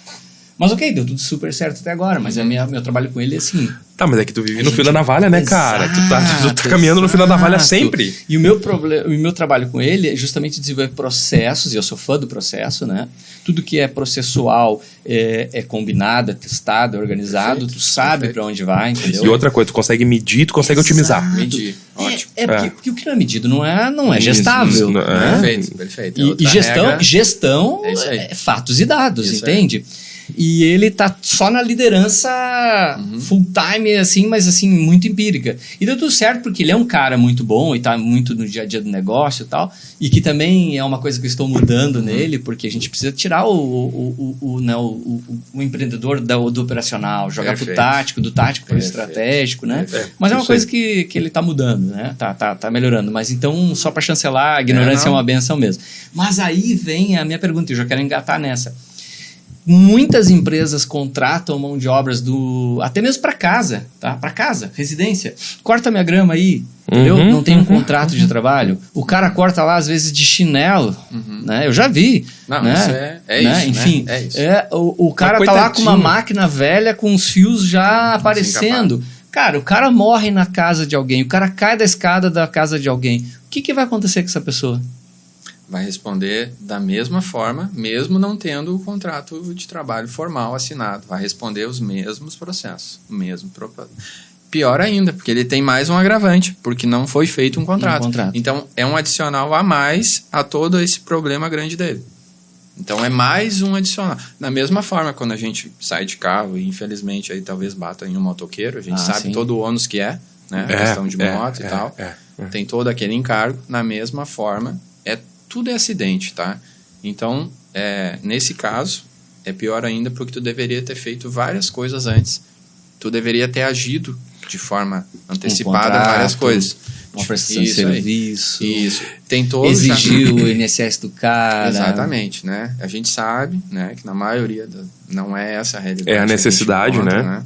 Mas ok, deu tudo super certo até agora, mas meu trabalho com ele é assim... Tá, mas é que tu vive no fio da navalha, né, cara? Tu tá caminhando no fio da navalha sempre. E o meu trabalho com ele é justamente desenvolver processos, e eu sou fã do processo, né? Tudo que é processual é combinado, é testado, é organizado, tu sabe para onde vai, entendeu? E outra coisa, tu consegue medir, tu consegue otimizar. Medir, ótimo. Porque o que não é medido não é gestável. Né? Perfeito. E gestão é fatos e dados, entende? E ele tá só na liderança full time, assim, mas assim, muito empírica. E deu tudo certo porque ele é um cara muito bom e tá muito no dia a dia do negócio e tal. E que também é uma coisa que eu estou mudando nele, porque a gente precisa tirar o empreendedor do operacional, jogar pro tático, do tático pro estratégico, né? Mas é uma coisa que ele tá mudando, né? Tá melhorando. Mas então, só para chancelar, a ignorância é uma benção mesmo. Mas aí vem a minha pergunta, eu já quero engatar nessa. muitas empresas contratam mão de obras até mesmo para casa, tá? Para casa, residência. Corta minha grama aí, entendeu? Não tem um contrato de trabalho. O cara corta lá, às vezes, de chinelo, né? Eu já vi. Não, né? isso é né? isso, Enfim, né? É isso. O cara tá lá com uma máquina velha, com os fios já aparecendo. Cara, o cara morre na casa de alguém, o cara cai da escada da casa de alguém. O que vai acontecer com essa pessoa? Vai responder da mesma forma, mesmo não tendo o contrato de trabalho formal assinado. Vai responder os mesmos processos, o mesmo pior ainda, porque ele tem mais um agravante, porque não foi feito um contrato. Então, é um adicional a mais a todo esse problema grande dele. Então, é mais um adicional. Da mesma forma, quando a gente sai de carro e, infelizmente, aí talvez bata em um motoqueiro, a gente sabe todo o ônus que é, né? A questão de moto e tal. Tem todo aquele encargo. Na mesma forma, tudo é acidente, tá? Então, nesse caso, é pior ainda porque tu deveria ter feito várias coisas antes. Tu deveria ter agido de forma antecipada várias coisas. Uma prestação de serviço. Isso. Tem todo exigir o INSS do cara. Exatamente, né? A gente sabe, né, que na maioria não é essa a realidade. É a necessidade, né?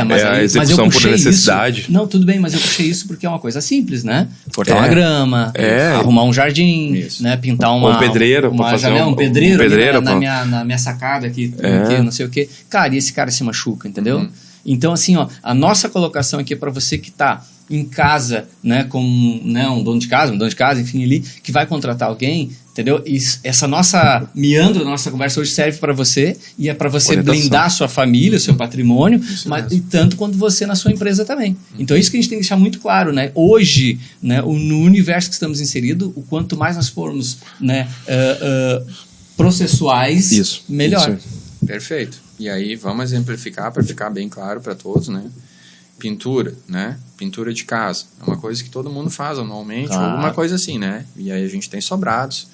Mas a execução por necessidade. Não, tudo bem, mas eu puxei isso porque é uma coisa simples, né? Cortar uma grama, arrumar um jardim, né? Pintar um pedreiro, um pedreiro na minha sacada aqui, não sei o quê. Cara, e esse cara se machuca, entendeu? Então, assim, ó, a nossa colocação aqui é para você que está em casa, né, como um dono de casa, enfim, ali, que vai contratar alguém, entendeu? E essa meandro da nossa conversa hoje serve para você, e é para você blindar a sua família, o seu patrimônio, e tanto quanto você na sua empresa também. Então, é isso que a gente tem que deixar muito claro, né? Hoje, né, no universo que estamos inseridos, o quanto mais nós formos, né, processuais, melhor. Perfeito. E aí, vamos exemplificar para ficar bem claro para todos, né? Pintura, né? Pintura de casa. É uma coisa que todo mundo faz anualmente, ou alguma coisa assim, né? E aí a gente tem sobrados.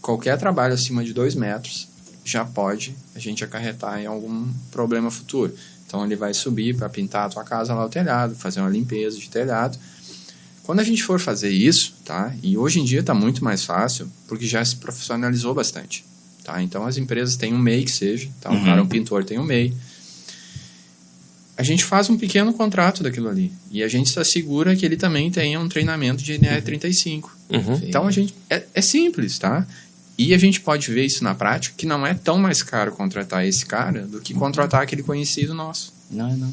Qualquer trabalho acima de 2 metros já pode a gente acarretar em algum problema futuro. Então ele vai subir para pintar a tua casa lá, o telhado, fazer uma limpeza de telhado. Quando a gente for fazer isso, tá? E hoje em dia está muito mais fácil, porque já se profissionalizou bastante, tá? Então as empresas têm um MEI que seja, tá? Um pintor tem um MEI. A gente faz um pequeno contrato daquilo ali. E a gente se assegura que ele também tenha um treinamento de NR35. Então, a gente é simples, tá? E a gente pode ver isso na prática, que não é tão mais caro contratar esse cara do que contratar aquele conhecido nosso. Não.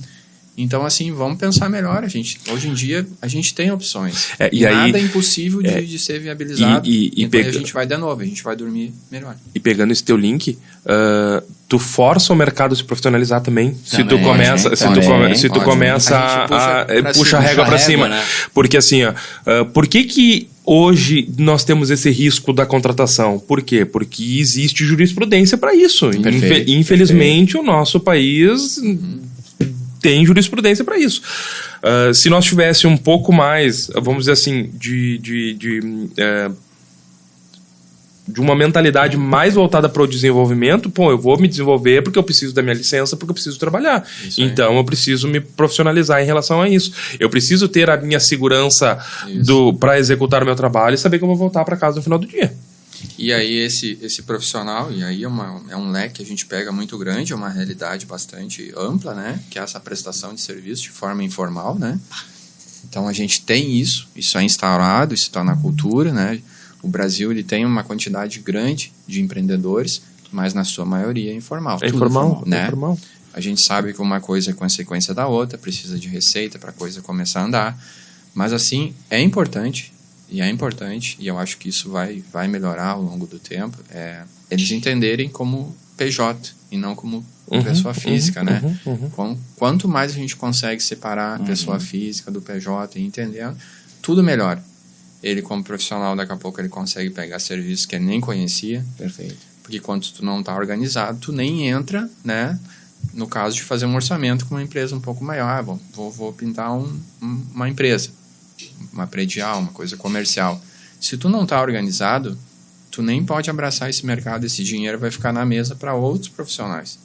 Então, assim, vamos pensar melhor. Hoje em dia, a gente tem opções. E nada é impossível de ser viabilizado. Então, a gente vai de novo, a gente vai dormir melhor. E pegando esse teu link, tu força o mercado a se profissionalizar também. Se tu começa a puxa a régua para cima. Né? Porque assim, por que hoje nós temos esse risco da contratação? Por quê? Porque existe jurisprudência para isso. Infelizmente, o nosso país tem jurisprudência para isso. Se nós tivesse um pouco mais, vamos dizer assim, de uma mentalidade mais voltada para o desenvolvimento, eu vou me desenvolver porque eu preciso da minha licença, porque eu preciso trabalhar. Então, eu preciso me profissionalizar em relação a isso. Eu preciso ter a minha segurança para executar o meu trabalho e saber que eu vou voltar para casa no final do dia. E aí esse profissional, e aí é um leque que a gente pega muito grande, é uma realidade bastante ampla, né? Que é essa prestação de serviço de forma informal, né? Então, a gente tem isso é instaurado, isso está na cultura, né? O Brasil ele tem uma quantidade grande de empreendedores, mas na sua maioria é informal. É informal, né? É informal. A gente sabe que uma coisa é consequência da outra, precisa de receita para a coisa começar a andar. Mas assim, é importante, e eu acho que isso vai melhorar ao longo do tempo, eles entenderem como PJ e não como pessoa física, né? Quanto mais a gente consegue separar a pessoa física do PJ e entendendo, tudo melhora. Ele, como profissional, daqui a pouco ele consegue pegar serviços que ele nem conhecia. Perfeito. Porque quando tu não está organizado, tu nem entra, né? No caso de fazer um orçamento com uma empresa um pouco maior. Vou pintar uma empresa, uma predial, uma coisa comercial. Se tu não está organizado, tu nem pode abraçar esse mercado. Esse dinheiro vai ficar na mesa para outros profissionais.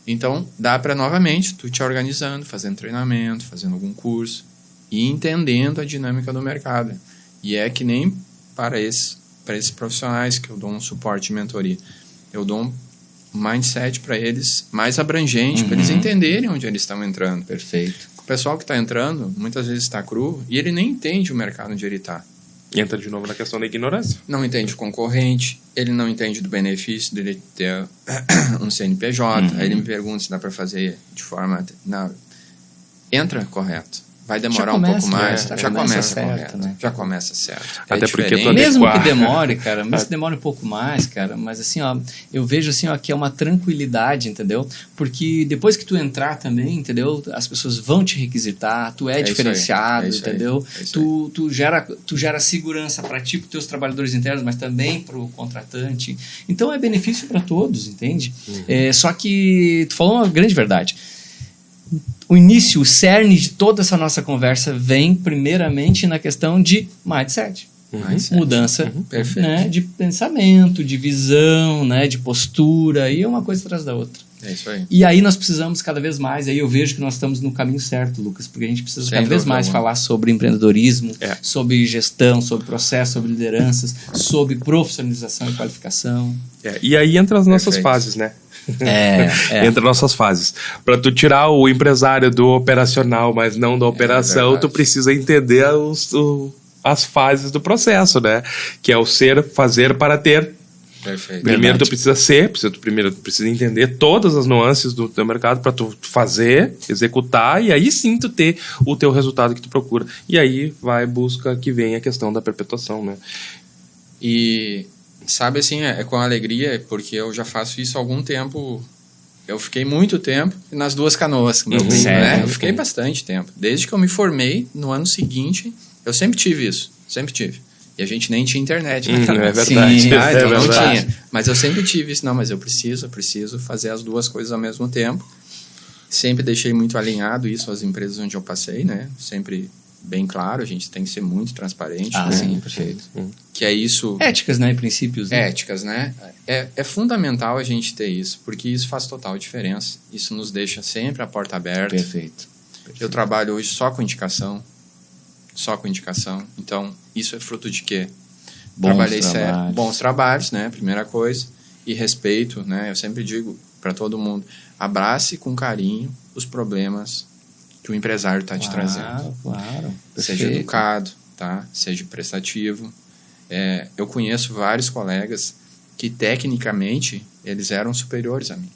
Então, dá para, novamente, tu te organizando, fazendo treinamento, fazendo algum curso e entendendo a dinâmica do mercado. E é que nem para esses profissionais que eu dou um suporte e mentoria. Eu dou mindset para eles mais abrangente, para eles entenderem onde eles estão entrando. Perfeito. O pessoal que está entrando, muitas vezes está cru e ele nem entende o mercado onde ele está. Entra de novo na questão da ignorância. Não entende o concorrente, ele não entende do benefício dele ter um CNPJ. Aí ele me pergunta se dá para fazer de forma... Não, entra correto. Vai demorar um pouco mais. Já começa certo, correto. né? Já começa certo. Até porque mesmo que demore, cara, mesmo que demore um pouco mais, cara, mas assim, ó, eu vejo assim, ó, que é uma tranquilidade, entendeu? Porque depois que tu entrar também, entendeu? As pessoas vão te requisitar, tu é diferenciado, entendeu? Tu gera segurança para ti, para teus trabalhadores internos, mas também para o contratante. Então é benefício para todos, entende? Só que tu falou uma grande verdade. O início, o cerne de toda essa nossa conversa vem primeiramente na questão de mindset. Mudança, né, de pensamento, de visão, né, de postura, e uma coisa atrás da outra. É isso aí. E aí nós precisamos cada vez mais, aí eu vejo que nós estamos no caminho certo, Lucas, porque a gente precisa cada vez mais falar sobre empreendedorismo, sobre gestão, sobre processo, sobre lideranças, sobre profissionalização e qualificação. E aí entra as nossas fases, né? Entre nossas fases. Para tu tirar o empresário do operacional, mas não da operação, tu precisa entender as fases do processo, né? Que é o ser, fazer para ter. Perfeito. Primeiro tu precisa ser, primeiro tu precisa entender todas as nuances do teu mercado para tu fazer, executar, e aí sim tu ter o teu resultado que tu procura. E aí busca que vem a questão da perpetuação, né? E sabe assim, é com alegria, porque eu já faço isso há algum tempo. Eu fiquei muito tempo nas duas canoas, né? Eu fiquei bastante tempo. Desde que eu me formei, no ano seguinte, eu sempre tive isso. Sempre tive. E a gente nem tinha internet, né? É verdade. Sim, então não tinha. Mas eu sempre tive isso. Não, mas eu preciso fazer as duas coisas ao mesmo tempo. Sempre deixei muito alinhado isso às empresas onde eu passei, né? Sempre bem claro, a gente tem que ser muito transparente. Ah, né? sim, perfeito. Que é isso... Éticas, né? Princípios. Né? Éticas, né? É fundamental a gente ter isso, porque isso faz total diferença. Isso nos deixa sempre a porta aberta. Perfeito. Eu trabalho hoje só com indicação. Então, isso é fruto de quê? Bons trabalhos, né? Primeira coisa. E respeito, né? Eu sempre digo para todo mundo, abrace com carinho os problemas que o empresário está te trazendo. Claro. Seja educado, tá? Seja prestativo. Eu conheço vários colegas que, tecnicamente, eles eram superiores a mim.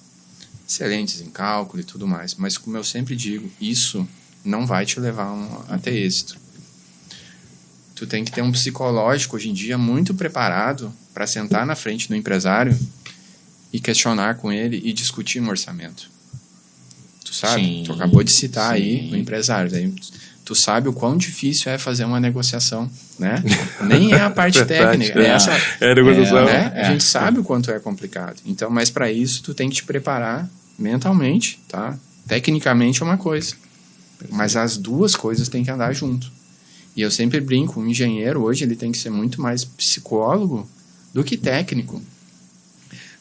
Excelentes em cálculo e tudo mais. Mas, como eu sempre digo, isso não vai te levar a ter êxito. Tu tem que ter um psicológico, hoje em dia, muito preparado para sentar na frente do empresário e questionar com ele e discutir um orçamento. Tu sabe? Sim, tu acabou de citar aí o empresário. Daí, tu sabe o quão difícil é fazer uma negociação, né? Nem é a parte técnica. A negociação. Né? A gente sabe o quanto é complicado. Então, mas para isso, tu tem que te preparar mentalmente, tá? Tecnicamente é uma coisa. Mas as duas coisas têm que andar junto. E eu sempre brinco, um engenheiro hoje ele tem que ser muito mais psicólogo do que técnico.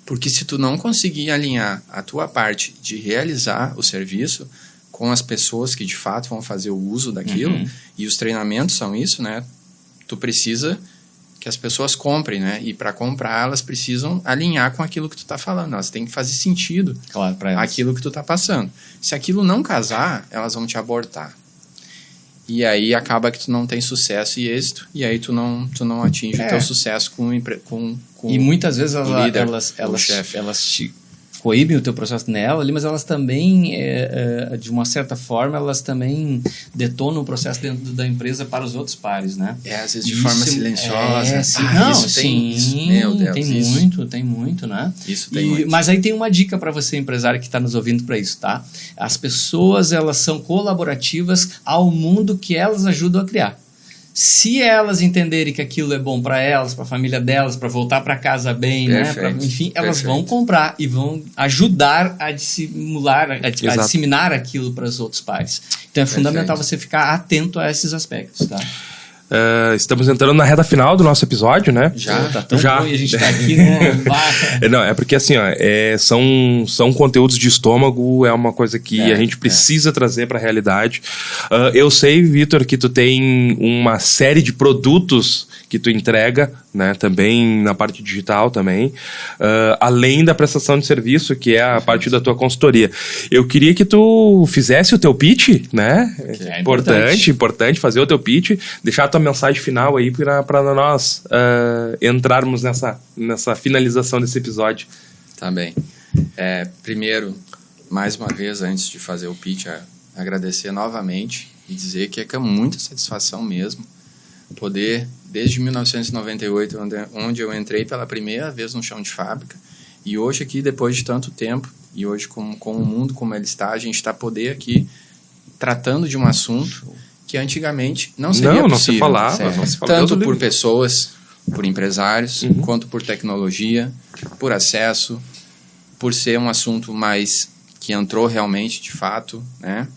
Porque se tu não conseguir alinhar a tua parte de realizar o serviço com as pessoas que de fato vão fazer o uso daquilo, e os treinamentos são isso, né? Tu precisa que as pessoas comprem, né? E para comprar, elas precisam alinhar com aquilo que tu tá falando. Elas têm que fazer sentido aquilo que tu tá passando. Se aquilo não casar, elas vão te abortar. E aí acaba que tu não tem sucesso e êxito, e aí tu não atinge o teu sucesso com e muitas vezes elas te coíbem o teu processo nela ali, mas elas também, de uma certa forma, elas também detonam o processo dentro da empresa para os outros pares, né? Às vezes de forma silenciosa. Meu Deus, tem muito, né? Isso tem muito. Mas aí tem uma dica para você, empresário, que está nos ouvindo para isso, tá? As pessoas, elas são colaborativas ao mundo que elas ajudam a criar. Se elas entenderem que aquilo é bom para elas, para a família delas, para voltar para casa bem, né? Enfim, elas vão comprar e vão ajudar a disseminar aquilo para os outros pares. Então é fundamental você ficar atento a esses aspectos, tá? Estamos entrando na reta final do nosso episódio, né? Já, tá tão bom e a gente tá aqui, né? Não, é porque assim, ó, são conteúdos de estômago, é uma coisa que a gente precisa trazer pra realidade. Eu sei, Vitor, que tu tem uma série de produtos que tu entrega, né? Também na parte digital também, além da prestação de serviço, que é a parte da tua consultoria. Eu queria que tu fizesse o teu pitch, né? É importante fazer o teu pitch, deixar a tua mensagem final aí para nós entrarmos nessa finalização desse episódio. Tá bem. Primeiro, mais uma vez, antes de fazer o pitch, agradecer novamente e dizer que é com muita satisfação mesmo poder, desde 1998, onde eu entrei pela primeira vez no chão de fábrica, e hoje aqui, depois de tanto tempo, e hoje com o mundo como ele está, a gente está poder aqui tratando de um assunto que antigamente não seria possível. Se falava. Tanto por pessoas, por empresários, quanto por tecnologia, por acesso, por ser um assunto mais que entrou realmente, de fato, né?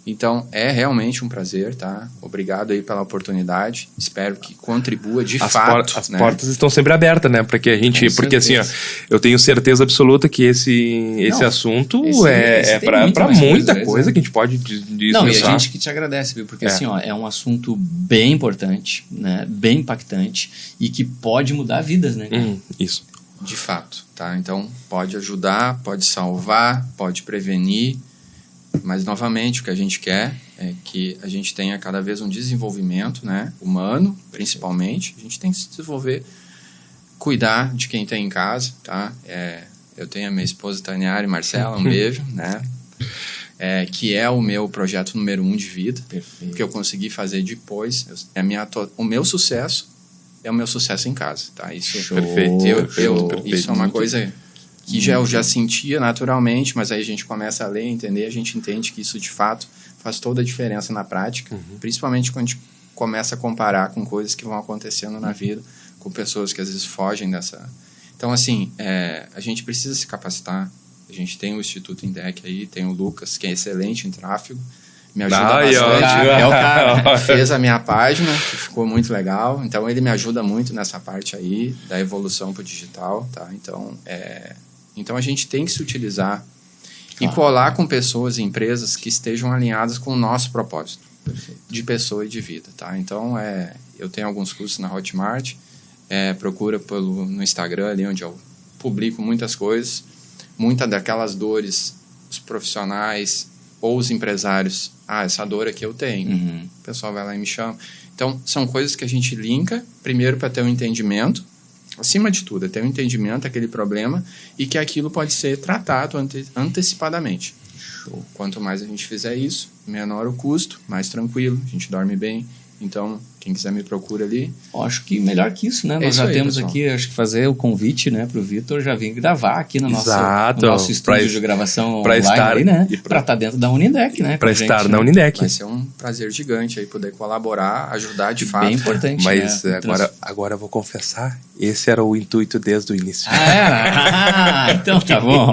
Então, é realmente um prazer, tá? Obrigado aí pela oportunidade. Espero que contribua de fato. As portas estão sempre abertas, né? Para que a gente... Porque assim, ó, eu tenho certeza absoluta que esse assunto é para muita coisa que a gente pode dizer. Não, e a gente que te agradece, viu? Porque assim, ó, é um assunto bem importante, né? Bem impactante e que pode mudar vidas, né? Isso. De fato, tá? Então, pode ajudar, pode salvar, pode prevenir. Mas, novamente, o que a gente quer é que a gente tenha cada vez um desenvolvimento, né, humano, principalmente. A gente tem que se desenvolver, cuidar de quem tem em casa, tá? Eu tenho a minha esposa, Taniara e Marcela, um beijo, né? Que é o meu projeto número 1 de vida. Perfeito. Que eu consegui fazer depois. O meu sucesso é o meu sucesso em casa, tá? Isso, perfeito. Isso é uma coisa... que eu já sentia naturalmente, mas aí a gente começa a ler, entender, a gente entende que isso de fato faz toda a diferença na prática, principalmente quando a gente começa a comparar com coisas que vão acontecendo na vida, com pessoas que às vezes fogem dessa... Então, assim, a gente precisa se capacitar, a gente tem o Instituto Indec aí, tem o Lucas, que é excelente em tráfego, me ajuda bastante. É o cara. Fez a minha página, que ficou muito legal, então ele me ajuda muito nessa parte aí, da evolução para o digital, tá? Então, a gente tem que se utilizar e colar com pessoas e empresas que estejam alinhadas com o nosso propósito. Perfeito. De pessoa e de vida, tá? Então, eu tenho alguns cursos na Hotmart, procura no Instagram ali, onde eu publico muitas coisas, muitas daquelas dores, os profissionais ou os empresários, essa dor aqui eu tenho. O pessoal vai lá e me chama. Então, são coisas que a gente linka, primeiro para ter um entendimento, acima de tudo, é ter um entendimento daquele problema e que aquilo pode ser tratado antecipadamente. Show. Quanto mais a gente fizer isso, menor o custo, mais tranquilo, a gente dorme bem. Então, quem quiser me procura ali. Acho que melhor que isso, né? Nós já temos pessoal. Aqui, acho que fazer o convite, né, para o Vitor já vir gravar aqui no nosso estúdio de gravação online, aí, né? Para estar dentro da Unidec, né? Para estar na Unidec. Vai ser um prazer gigante aí poder colaborar, ajudar de fato. Bem importante, mas né? Agora eu vou confessar, esse era o intuito desde o início. Então tá bom.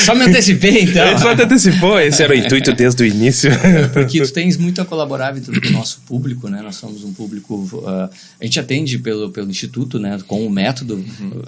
Só me antecipei, então. Só te antecipou, esse era o intuito desde o início. Porque tu tens muito a colaborar, Vitor, com o nosso público, né? Nós somos um público... a gente atende pelo Instituto, né? Com o método,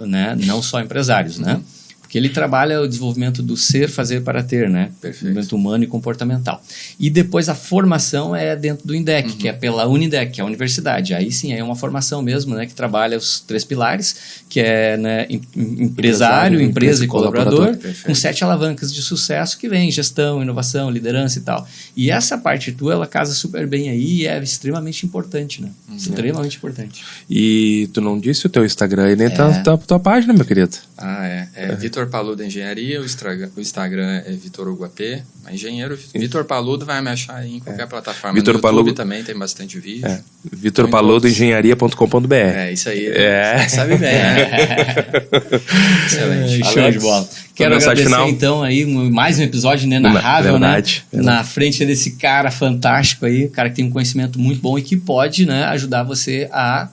né? Não só empresários, né? Porque ele trabalha o desenvolvimento do ser, fazer para ter, né? Desenvolvimento humano e comportamental. E depois a formação é dentro do INDEC, que é pela Unidec, que é a universidade. Aí sim, é uma formação mesmo, né? Que trabalha os 3 pilares, que é, né, empresário, empresa e colaborador, com 7 alavancas de sucesso que vem gestão, inovação, liderança e tal. E essa parte tua, ela casa super bem aí e é extremamente importante, né? Extremamente importante. E tu não disse o teu Instagram aí, nem tua página, meu querido? Vitor Paludo Engenharia, o Instagram é Vitor Uguapê. Engenheiro Vitor Paludo vai me achar aí em qualquer plataforma. Vitor no Paludo YouTube também tem bastante vídeo. VitorPaludoEngenharia.com.br. Isso aí. Sabe bem. Excelente. Show de bola. Quero agradecer final. Então aí mais um episódio inenarrável, verdade. Na frente desse cara fantástico aí, cara que tem um conhecimento muito bom e que pode, né, ajudar você a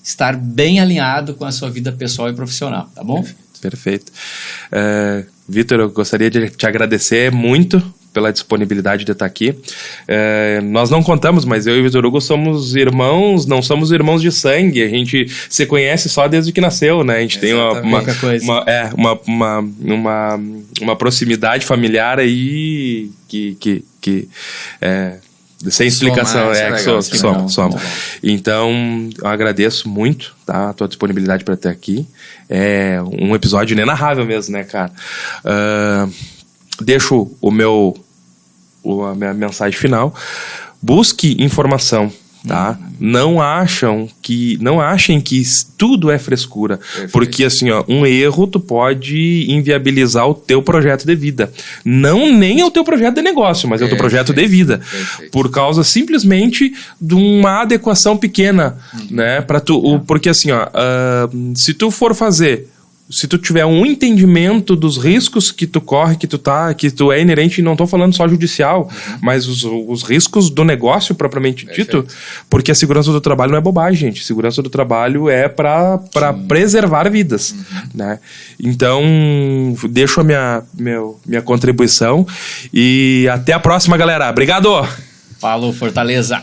estar bem alinhado com a sua vida pessoal e profissional, tá bom? Perfeito. Vitor, eu gostaria de te agradecer muito pela disponibilidade de estar aqui. Nós não contamos, mas eu e o Vitor Hugo somos irmãos, não somos irmãos de sangue, a gente se conhece só desde que nasceu, né? A gente tem uma proximidade familiar aí que sem explicação, somos. Então, eu agradeço muito, tá, a tua disponibilidade para estar aqui. É um episódio inenarrável mesmo, né, cara? Deixo a minha mensagem final. Busque informação, tá? Não achem que tudo é frescura. Perfeito. Porque, assim, ó, um erro tu pode inviabilizar o teu projeto de vida. Nem é o teu projeto de negócio, mas é o teu projeto de vida. Perfeito. Por causa, simplesmente, de uma adequação pequena, né? Porque, assim, ó, se tu tiver um entendimento dos riscos que tu corre, que tu é inerente, e não tô falando só judicial, mas os riscos do negócio propriamente dito, porque a segurança do trabalho não é bobagem, gente. Segurança do trabalho é para preservar vidas, né? Então, deixo a minha contribuição e até a próxima, galera. Obrigado! Falou, Fortaleza!